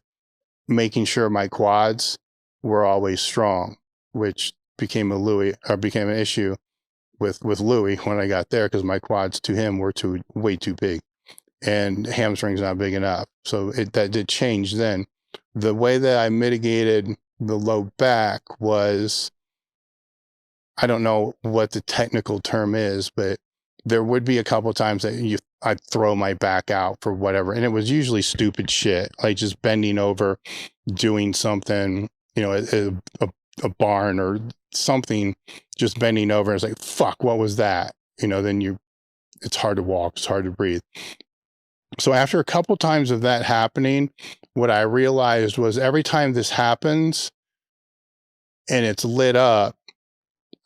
making sure my quads were always strong, which became an issue with Louis when I got there, because my quads to him were way too big, and hamstring's not big enough. So that did change then. The way that I mitigated the low back was, I don't know what the technical term is, but there would be a couple of times that I'd throw my back out for whatever. And it was usually stupid shit, like just bending over, doing something, a barn or something, just bending over. It's like, fuck, what was that? Then it's hard to walk, it's hard to breathe. So after a couple times of that happening, what I realized was, every time this happens and it's lit up,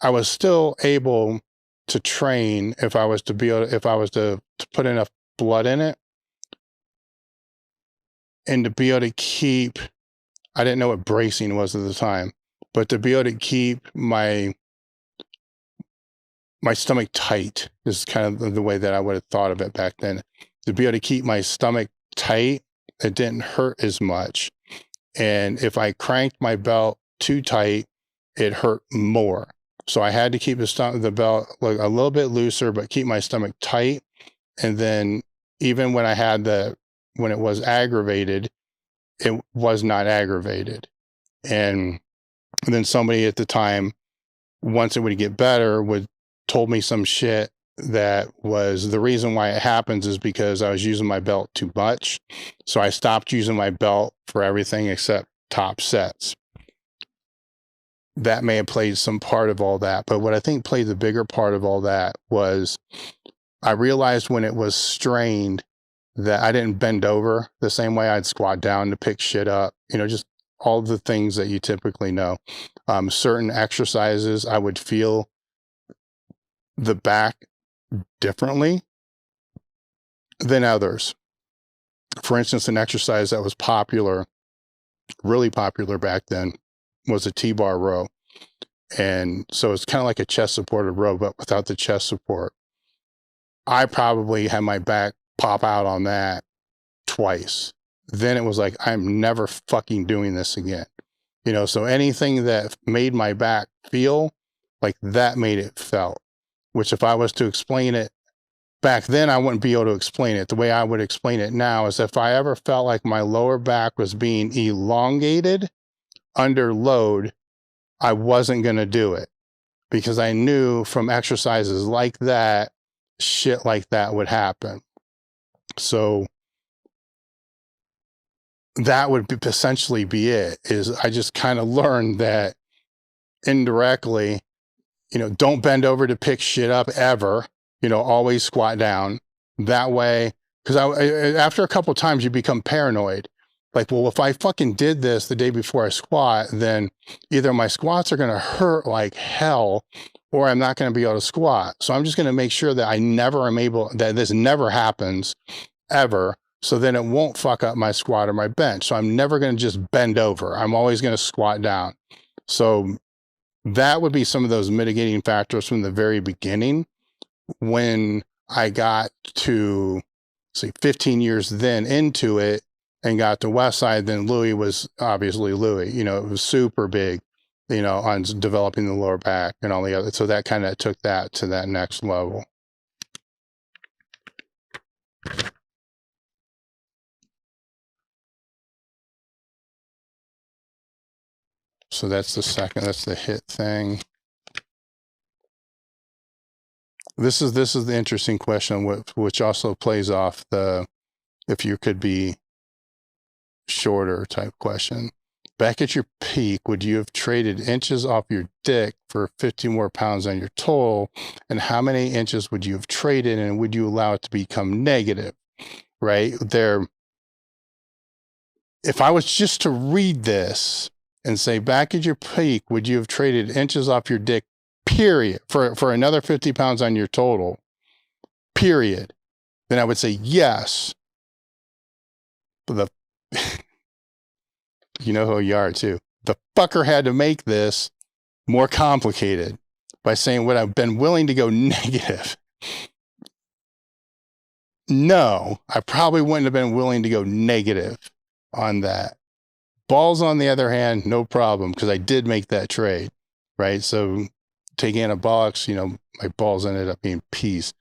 I was still able to train if I was to put enough blood in it, and to be able to keep, I didn't know what bracing was at the time, but to be able to keep my stomach tight is kind of the way that I would have thought of it back then. To be able to keep my stomach tight, it didn't hurt as much. And if I cranked my belt too tight, it hurt more. So I had to keep the belt like a little bit looser, but keep my stomach tight. And then even when when it was aggravated, it was not aggravated. And And then somebody at the time, once it would get better, told me some shit that was the reason why it happens is because I was using my belt too much. So I stopped using my belt for everything except top sets. That may have played some part of all that. But what I think played the bigger part of all that was I realized when it was strained that I didn't bend over the same way. I'd squat down to pick shit up, just all the things that you typically know. Certain exercises, I would feel the back differently than others. For instance, an exercise that was popular, really popular back then, was a T-bar row. And so it's kind of like a chest supported row, but without the chest support. I probably had my back pop out on that twice. Then it was like, I'm never fucking doing this again. So anything that made my back feel like that made it felt, which if I was to explain it back then, I wouldn't be able to explain it. The way I would explain it now is if I ever felt like my lower back was being elongated under load, I wasn't going to do it because I knew from exercises like that, shit like that would happen. So that would essentially be it. Is I just kind of learned that indirectly, don't bend over to pick shit up ever, always squat down that way. Cause after a couple of times you become paranoid. Like, well, if I fucking did this the day before I squat, then either my squats are going to hurt like hell or I'm not going to be able to squat. So I'm just going to make sure that that this never happens ever. So then it won't fuck up my squat or my bench. So I'm never going to just bend over. I'm always going to squat down. So that would be some of those mitigating factors from the very beginning. When I got to, 15 years then into it and got to Westside, then Louis was obviously Louis. It was super big, on developing the lower back and all the other. So that kind of took that to that next level. So that's the second, that's the HIT thing. This is the interesting question, which also plays off the, if you could be shorter type question. Back at your peak, would you have traded inches off your dick for 50 more pounds on your total? And how many inches would you have traded, and would you allow it to become negative? Right there. If I was just to read this and say, back at your peak, would you have traded inches off your dick, period, for another 50 pounds on your total, period, then I would say yes. But you know who you are too. The fucker had to make this more complicated by saying, would I've been willing to go negative? No, I probably wouldn't have been willing to go negative on that. Balls, on the other hand, no problem, because I did make that trade, right? So taking anabolics, my balls ended up being peas.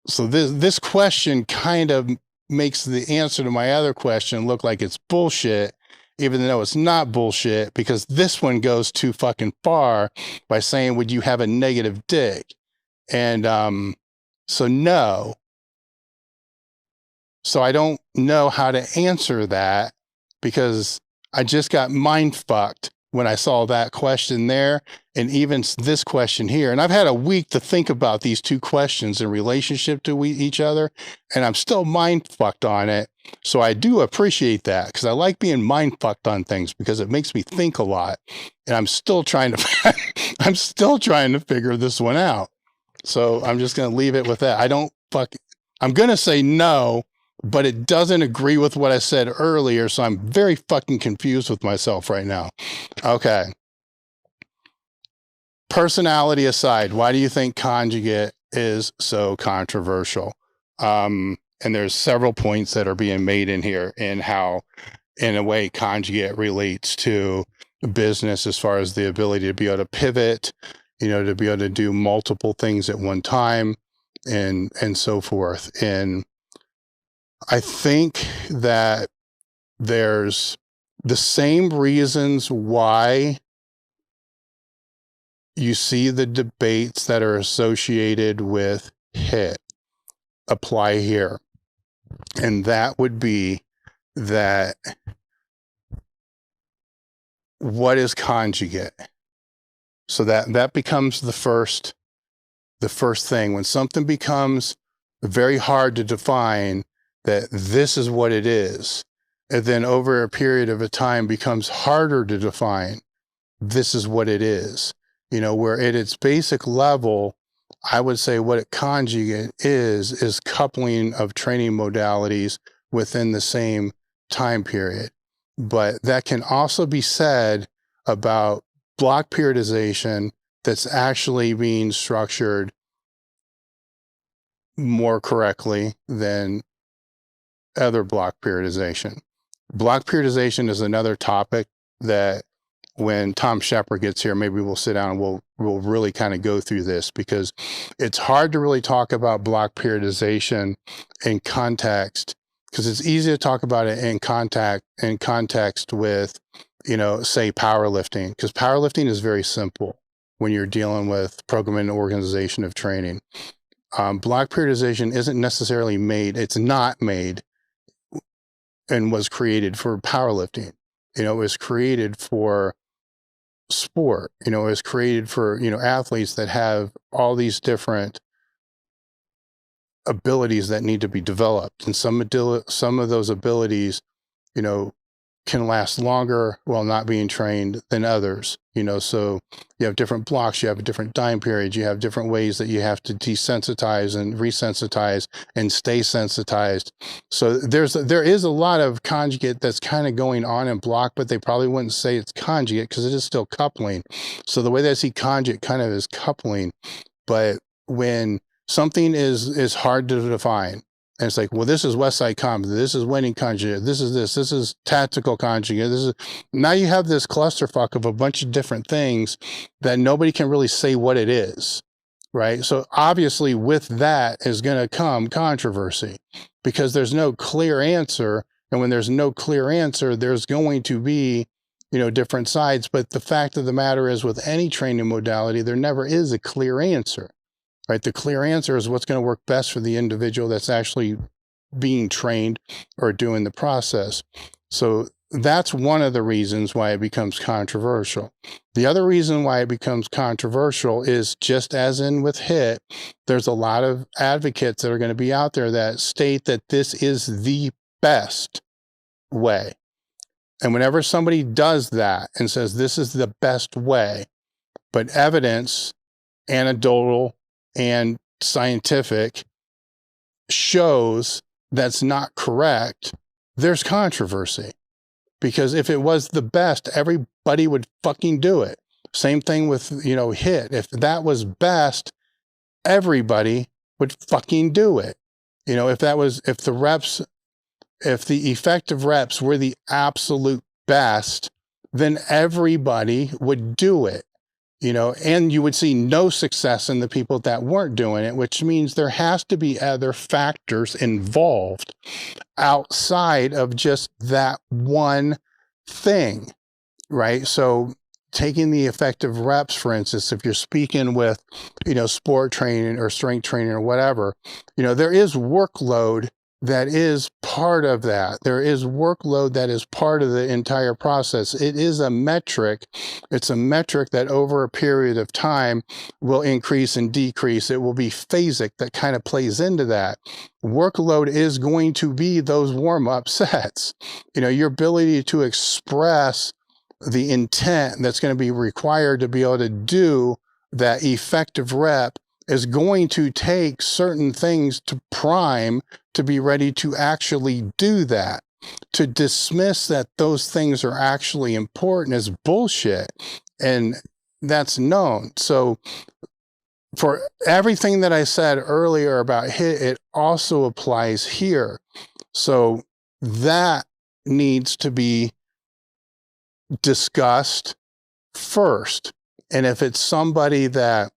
So this question kind of makes the answer to my other question look like it's bullshit, even though it's not bullshit, because this one goes too fucking far by saying, would you have a negative dick? And so no. So I don't know how to answer that because I just got mind fucked when I saw that question there and even this question here. And I've had a week to think about these two questions in relationship to each other, and I'm still mind fucked on it. So I do appreciate that because I like being mind fucked on things because it makes me think a lot. And I'm still trying to figure this one out. So I'm just going to leave it with that. I'm going to say no, but it doesn't agree with what I said earlier. So I'm very fucking confused with myself right now. Okay. Personality aside, why do you think Conjugate is so controversial? And there's several points that are being made in here and how, in a way, Conjugate relates to business as far as the ability to be able to pivot, to be able to do multiple things at one time and so forth. And I think that there's the same reasons why you see the debates that are associated with HIT apply here. And that would be that what is conjugate? So that becomes the first thing. When something becomes very hard to define, that this is what it is, and then over a period of a time becomes harder to define, this is what it is. Where at its basic level, I would say what a conjugate is coupling of training modalities within the same time period. But that can also be said about block periodization that's actually being structured more correctly than other block periodization. Block periodization is another topic that when Tom Shepard gets here, maybe we'll sit down and we'll really kind of go through this, because it's hard to really talk about block periodization in context, because it's easy to talk about it in context with, say powerlifting, because powerlifting is very simple when you're dealing with program and organization of training. Block periodization isn't necessarily made, it's not made and was created for powerlifting. It was created for sport. It was created for, athletes that have all these different abilities that need to be developed. And some of those abilities, can last longer while not being trained than others. So you have different blocks, you have different time periods, you have different ways that you have to desensitize and resensitize and stay sensitized. So there is a lot of conjugate that's kind of going on in block, but they probably wouldn't say it's conjugate because it is still coupling. So the way that I see conjugate kind of is coupling. But when something is hard to define, and it's like, well, this is West Side Comp, this is winning conjugate, this is tactical conjugate, now you have this clusterfuck of a bunch of different things that nobody can really say what it is, right? So obviously with that is going to come controversy, because there's no clear answer. And when there's no clear answer, there's going to be, different sides. But the fact of the matter is, with any training modality, there never is a clear answer. Right? The clear answer is what's going to work best for the individual that's actually being trained or doing the process. So that's one of the reasons why it becomes controversial. The other reason why it becomes controversial is, just as in with HIT, there's a lot of advocates that are going to be out there that state that this is the best way. And whenever somebody does that and says this is the best way, but evidence, anecdotal and scientific, shows that's not correct, there's controversy. Because if it was the best, everybody would fucking do it. Same thing with, HIT. If that was best, everybody would fucking do it. If the effective reps were the absolute best, then everybody would do it. And you would see no success in the people that weren't doing it, which means there has to be other factors involved outside of just that one thing, right? So taking the effective reps, for instance, if you're speaking with, sport training or strength training or whatever, there is workload that is part of that. There is workload that is part of the entire process. It is a metric. It's a metric that over a period of time will increase and decrease. It will be phasic that kind of plays into that. Workload is going to be those warm-up sets. Your ability to express the intent that's going to be required to be able to do that effective rep is going to take certain things to prime to be ready to actually do that. To dismiss that those things are actually important is bullshit, and that's known. So for everything that I said earlier about HIT, it also applies here. So that needs to be discussed first. And if it's somebody that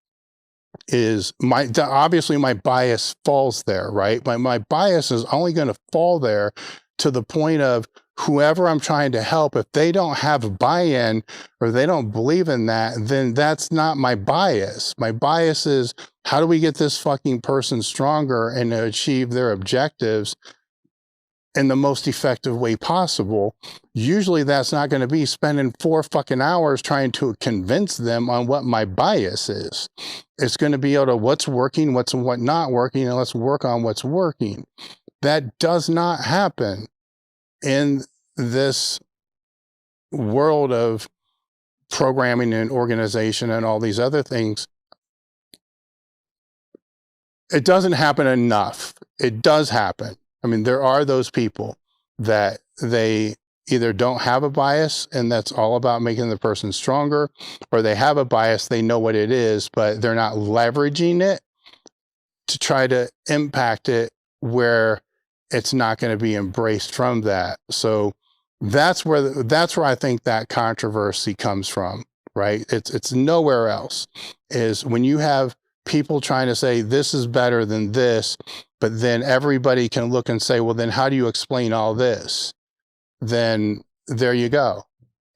is obviously my bias falls there, right? My bias is only going to fall there to the point of whoever I'm trying to help, if they don't have buy-in or they don't believe in that, then that's not my bias. My bias is, how do we get this fucking person stronger and to achieve their objectives in the most effective way possible? Usually that's not going to be spending 4 fucking hours trying to convince them on what my bias is. It's going to be able to what's working, what's what not working, and let's work on what's working. That does not happen in this world of programming and organization and all these other things. It doesn't happen enough. It does happen. I mean, there are those people that they either don't have a bias and that's all about making the person stronger, or they have a bias, they know what it is, but they're not leveraging it to try to impact it where it's not going to be embraced from that. So that's where I think that controversy comes from, right? It's nowhere else. Is when you have people trying to say this is better than this, but then everybody can look and say, well, then how do you explain all this? Then there you go.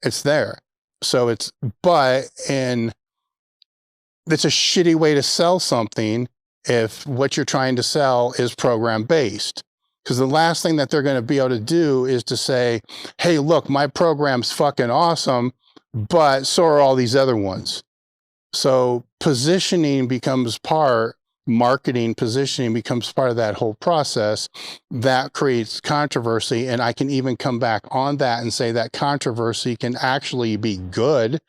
It's there. So it's a shitty way to sell something if what you're trying to sell is program based. Because the last thing that they're going to be able to do is to say, hey, look, my program's fucking awesome, but so are all these other ones. So positioning becomes marketing positioning becomes part of that whole process. That creates controversy. And I can even come back on that and say that controversy can actually be good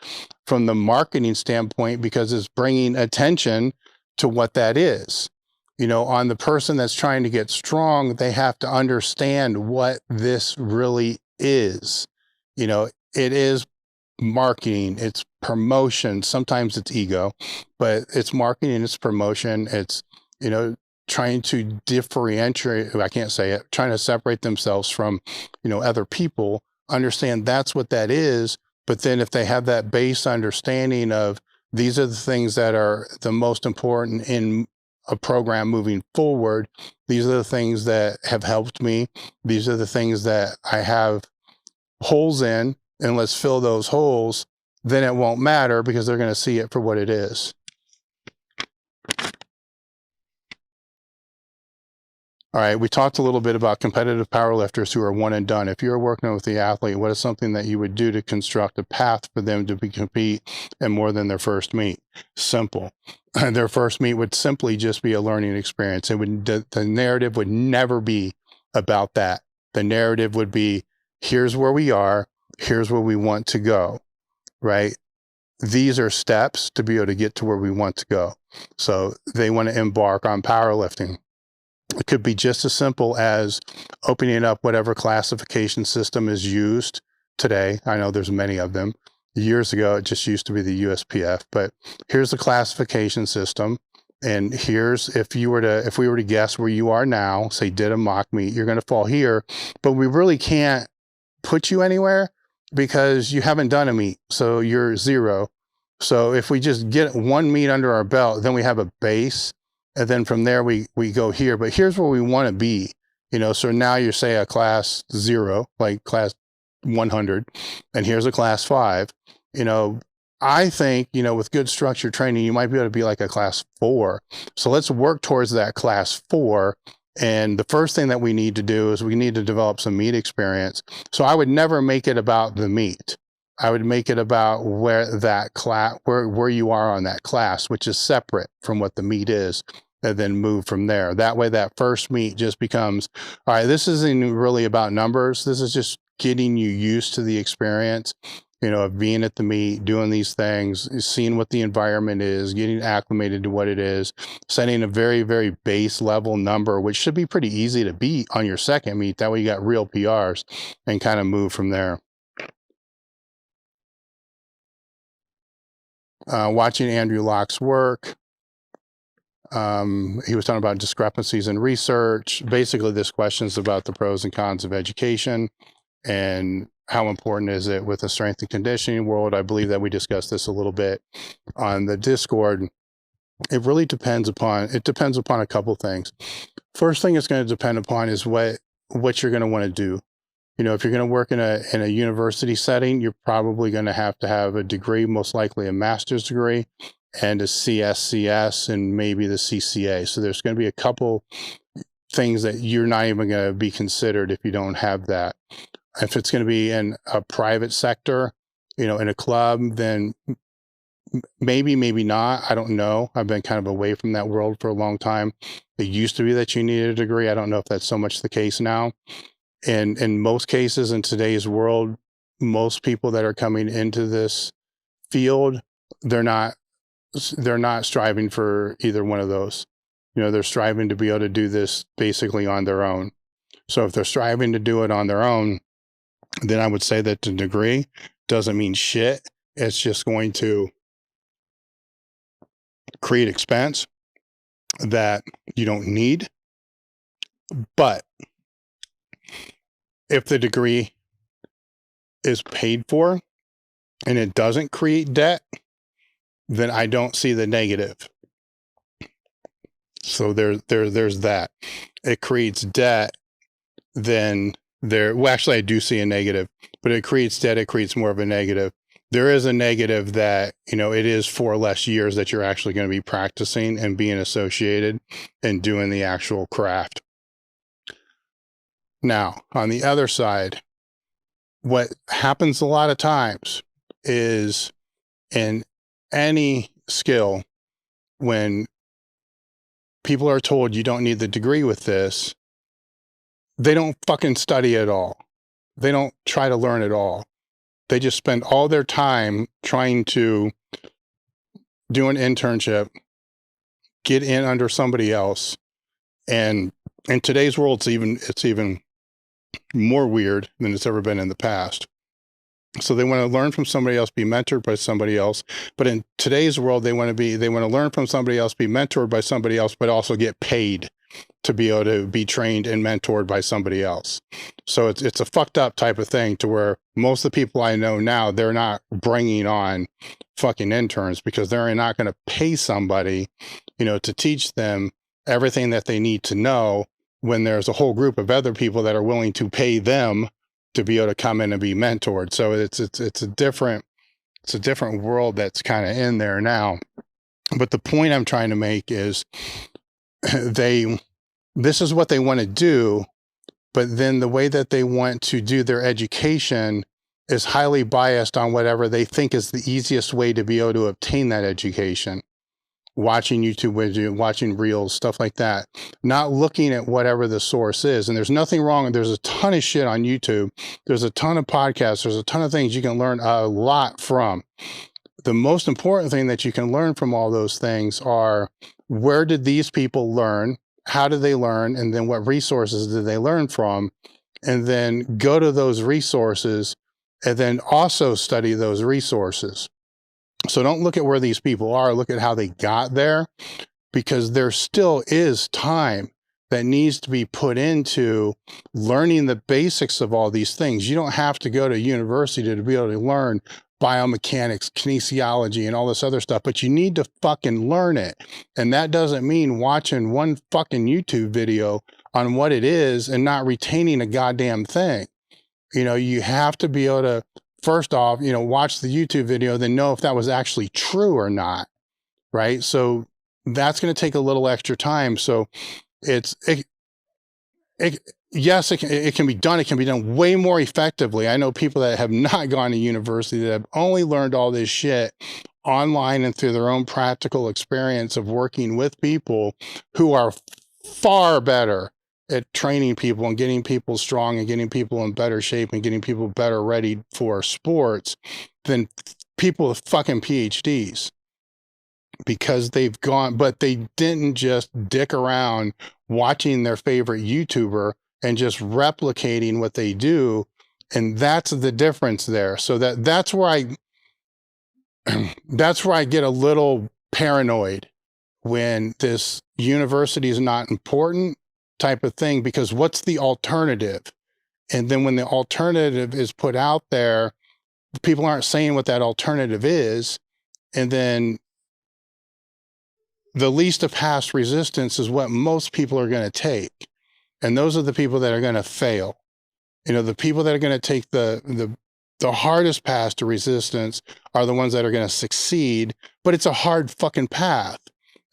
from the marketing standpoint, because it's bringing attention to what that is. You know, on the person that's trying to get strong, they have to understand what this really is. You know, it is marketing, it's promotion, sometimes it's ego, but it's marketing, it's promotion, it's, you know, trying to differentiate, I can't say it, trying to separate themselves from, you know, other people, understand that's what that is. But then if they have that base understanding of these are the things that are the most important in a program moving forward, these are the things that have helped me, these are the things that I have holes in, and let's fill those holes, then it won't matter because they're going to see it for what it is. All right, we talked a little bit about competitive powerlifters who are one and done. If you're working with the athlete, what is something that you would do to construct a path for them to compete in more than their first meet? Simple. Their first meet would simply just be a learning experience. The narrative would never be about that. The narrative would be, here's where we are, here's where we want to go, right? These are steps to be able to get to where we want to go. So they want to embark on powerlifting. It could be just as simple as opening up whatever classification system is used today. I know there's many of them. Years ago, it just used to be the USPF, but here's the classification system. And here's, if we were to guess where you are now, say did a mock meet, you're going to fall here, but we really can't put you anywhere because you haven't done a meet. So you're 0. So if we just get one meet under our belt, then we have a base. And then from there, we go here, but here's where we want to be, you know? So now you're say a class 0, like class 100, and here's a class 5, you know, I think, you know, with good structured training, you might be able to be like a class 4. So let's work towards that class 4. And the first thing that we need to do is we need to develop some meet experience. So I would never make it about the meet. I would make it about where that class, where you are on that class, which is separate from what the meet is, and then move from there. That way, that first meet just becomes, all right, this isn't really about numbers. This is just getting you used to the experience, you know, of being at the meet, doing these things, seeing what the environment is, getting acclimated to what it is, setting a very, very base level number, which should be pretty easy to beat on your second meet. That way you got real PRs and kind of move from there. Watching Andrew Locke's work. He was talking about discrepancies in research. Basically, this question is about the pros and cons of education and how important is it with the strength and conditioning world. I believe that we discussed this a little bit on the Discord. It really depends upon a couple things. First thing it's going to depend upon is what you're going to want to do. if you're going to work in a university setting, you're probably going to have a degree, most likely a master's degree, and a CSCS and maybe the CCA. So there's going to be a couple things that you're not even going to be considered if you don't have that. If it's going to be in a private sector, in a club, then maybe not. I don't know. I've been kind of away from that world for a long time. It used to be that you needed a degree. I don't know if that's so much the case now. And in most cases in today's world, most people that are coming into this field, they're not striving for either one of those. They're striving to be able to do this basically on their own. So if they're striving to do it on their own, then I would say that the degree doesn't mean shit. It's just going to create expense that you don't need. But if the degree is paid for and it doesn't create debt, then I don't see the negative. So there's that. It creates debt, then actually I do see a negative, but it creates debt, it creates more of a negative. There is a negative that, it is 4 less years that you're actually going to be practicing and being associated and doing the actual craft. Now, on the other side, what happens a lot of times is in any skill, when people are told you don't need the degree with this, they don't fucking study at all. They don't try to learn at all. They just spend all their time trying to do an internship, get in under somebody else. And in today's world, it's even more weird than it's ever been in the past. So they want to learn from somebody else, be mentored by somebody else. But in today's world, they want to learn from somebody else, be mentored by somebody else, but also get paid to be able to be trained and mentored by somebody else. So it's a fucked up type of thing, to where most of the people I know now, they're not bringing on fucking interns because they're not going to pay somebody, to teach them everything that they need to know, when there's a whole group of other people that are willing to pay them to be able to come in and be mentored. So it's a different world that's kind of in there now. But the point I'm trying to make is this is what they want to do, but then the way that they want to do their education is highly biased on whatever they think is the easiest way to be able to obtain that education. Watching YouTube videos, watching reels, stuff like that, not looking at whatever the source is. And there's nothing wrong. There's a ton of shit on YouTube. There's a ton of podcasts. There's a ton of things you can learn a lot from. The most important thing that you can learn from all those things are, where did these people learn? How did they learn? And then what resources did they learn from? And then go to those resources and then also study those resources. So don't look at where these people are, look at how they got there, because there still is time that needs to be put into learning the basics of all these things. You don't have to go to university to be able to learn biomechanics, kinesiology, and all this other stuff, but you need to fucking learn it. And that doesn't mean watching one fucking YouTube video on what it is and not retaining a goddamn thing. You have to be able to, first off, watch the YouTube video, then know if that was actually true or not, right? So that's going to take a little extra time. So yes, it can be done. It can be done way more effectively. I know people that have not gone to university that have only learned all this shit online and through their own practical experience of working with people who are far better at training people and getting people strong and getting people in better shape and getting people better ready for sports than people with fucking PhDs, because they've gone, but they didn't just dick around watching their favorite YouTuber and just replicating what they do. And that's the difference there. So that's where I get a little paranoid when this university is not important type of thing, because what's the alternative? And then when the alternative is put out there, people aren't saying what that alternative is. And then the least of past resistance is what most people are going to take. And those are the people that are going to fail. The people that are going to take the hardest path to resistance are the ones that are going to succeed, but it's a hard fucking path.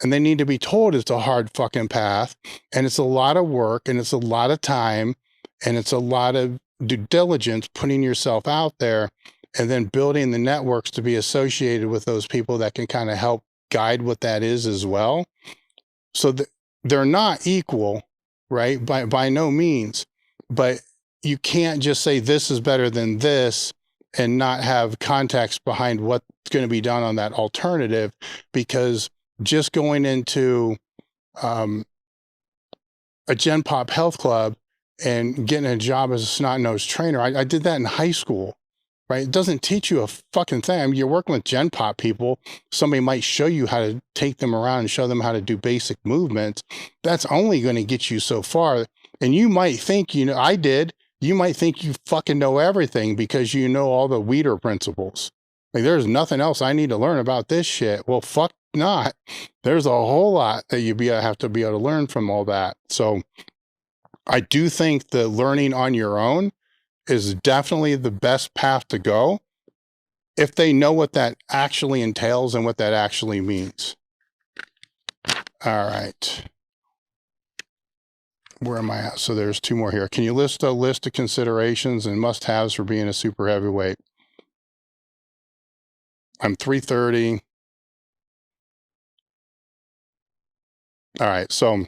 And they need to be told it's a hard fucking path. And it's a lot of work, and it's a lot of time, and it's a lot of due diligence, putting yourself out there and then building the networks to be associated with those people that can kind of help guide what that is as well. So they're not equal, right? By no means, but you can't just say this is better than this and not have context behind what's going to be done on that alternative, because just going into a Gen Pop health club and getting a job as a snot-nosed trainer, I did that in high school, right? It doesn't teach you a fucking thing. I mean, you're working with Gen Pop people. Somebody might show you how to take them around and show them how to do basic movements. That's only going to get you so far. And you might think, I did. You might think you fucking know everything because you know all the Weider principles. Like, there's nothing else I need to learn about this shit. Well, fuck not. There's a whole lot that you have to be able to learn from all that. So I do think the learning on your own is definitely the best path to go if they know what that actually entails and what that actually means. All right. Where am I at? So there's two more here. Can you list a list of considerations and must-haves for being a super heavyweight? I'm 330. All right. So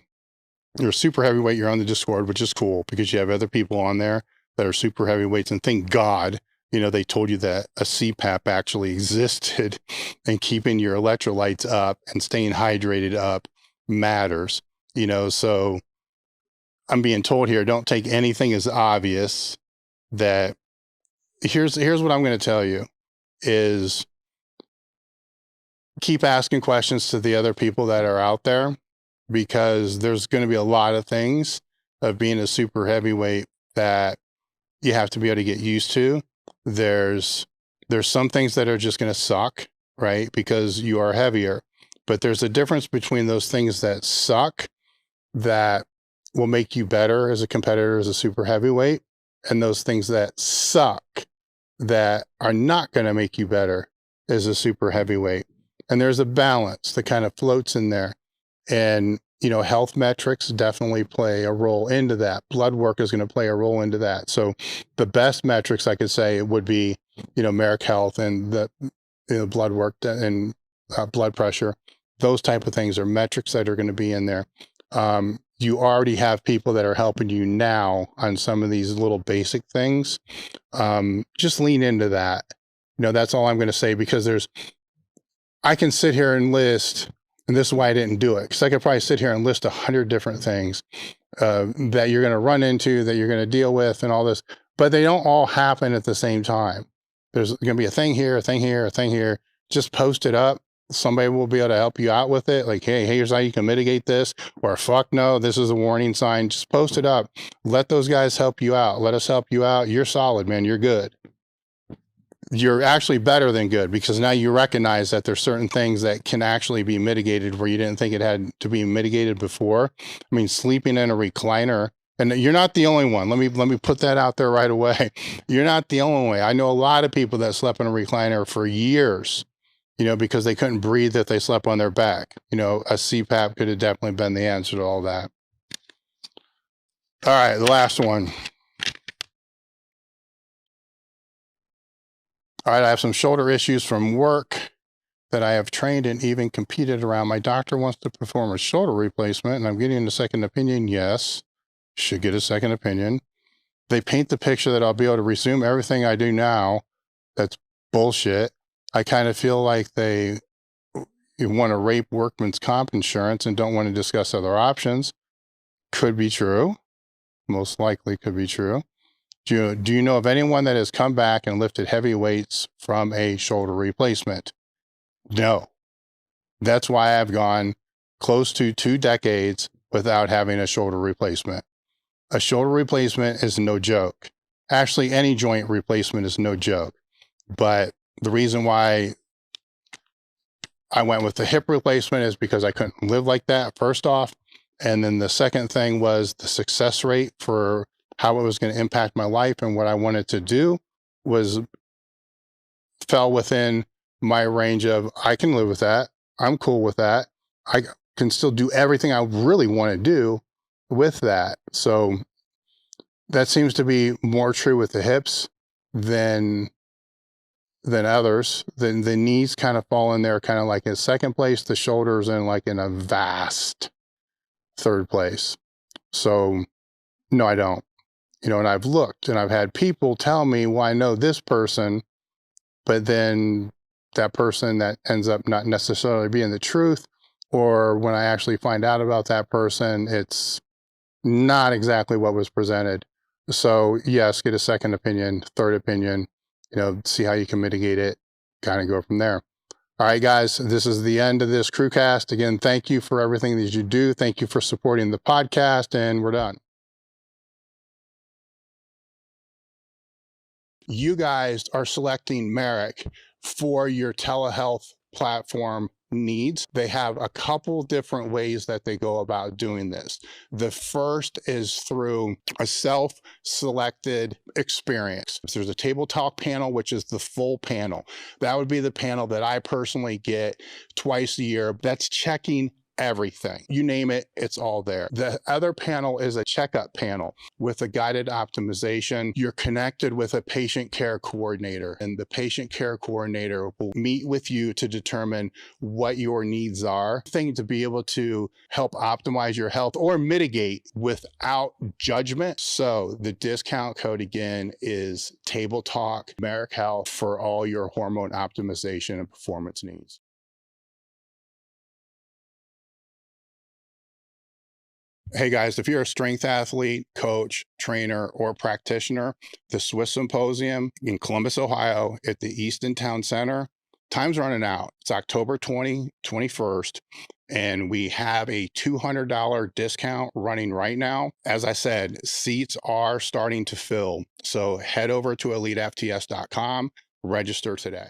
you're a super heavyweight. You're on the Discord, which is cool because you have other people on there that are super heavyweights. And thank God, they told you that a CPAP actually existed, and keeping your electrolytes up and staying hydrated up matters, so I'm being told here, don't take anything as obvious. That here's what I'm going to tell you is keep asking questions to the other people that are out there, because there's going to be a lot of things of being a super heavyweight that you have to be able to get used to. There's some things that are just going to suck, right? Because you are heavier, but there's a difference between those things that suck that will make you better as a competitor, as a super heavyweight, and those things that suck that are not going to make you better as a super heavyweight. And there's a balance that kind of floats in there. And, health metrics definitely play a role into that. Blood work is going to play a role into that. So the best metrics I could say would be, Marek Health and the blood work and blood pressure. Those type of things are metrics that are going to be in there. You already have people that are helping you now on some of these little basic things. Just lean into that. That's all I'm going to say, because I can sit here and list, and this is why I didn't do it, because I could probably sit here and list 100 different things that you're going to run into, that you're going to deal with and all this, but they don't all happen at the same time. There's going to be a thing here, a thing here, a thing here. Just post it up. Somebody will be able to help you out with it. Like, hey, here's how you can mitigate this, or fuck no, this is a warning sign. Just post it up. Let those guys help you out. Let us help you out. You're solid, man. You're good. You're actually better than good, because now you recognize that there's certain things that can actually be mitigated where you didn't think it had to be mitigated before. I mean, sleeping in a recliner, and you're not the only one. Let me put that out there right away. You're not the only one. I know a lot of people that slept in a recliner for years, because they couldn't breathe if they slept on their back. A CPAP could have definitely been the answer to all that. All right, the last one. All right, I have some shoulder issues from work that I have trained and even competed around. My doctor wants to perform a shoulder replacement, and I'm getting a second opinion. Yes, should get a second opinion. They paint the picture that I'll be able to resume everything I do now. That's bullshit. I kind of feel like they want to rape workman's comp insurance and don't want to discuss other options. Could be true. Most likely could be true. Do you know of anyone that has come back and lifted heavy weights from a shoulder replacement? No. That's why I've gone close to 2 decades without having a shoulder replacement. A shoulder replacement is no joke. Actually, any joint replacement is no joke. But the reason why I went with the hip replacement is because I couldn't live like that, first off. And then the second thing was the success rate for how it was going to impact my life and what I wanted to do fell within my range of, I can live with that. I'm cool with that. I can still do everything I really want to do with that. So that seems to be more true with the hips than others. Then the knees kind of fall in there kind of like in second place, the shoulders in like in a vast third place. So no, I don't. And I've looked and I've had people tell me, well, I know this person, but then that person that ends up not necessarily being the truth, or when I actually find out about that person, it's not exactly what was presented. So yes, get a second opinion, third opinion, see how you can mitigate it, kind of go from there. All right, guys, this is the end of this Crewcast. Again, thank you for everything that you do. Thank you for supporting the podcast, and we're done. You guys are selecting Marek for your telehealth platform needs. They have a couple different ways that they go about doing this. The first is through a self-selected experience. There's a table talk panel, which is the full panel. That would be the panel that I personally get twice a year. That's checking everything. You name it, it's all there. The other panel is a checkup panel with a guided optimization. You're connected with a patient care coordinator, and the patient care coordinator will meet with you to determine what your needs are, thing to be able to help optimize your health or mitigate without judgment. So the discount code again is Table Talk Marek Health for all your hormone optimization and performance needs. Hey guys, if you're a strength athlete, coach, trainer, or practitioner, the Swiss Symposium in Columbus, Ohio at the Easton Town Center, time's running out. It's October 21st, and we have a $200 discount running right now. As I said, seats are starting to fill. So head over to elitefts.com, register today.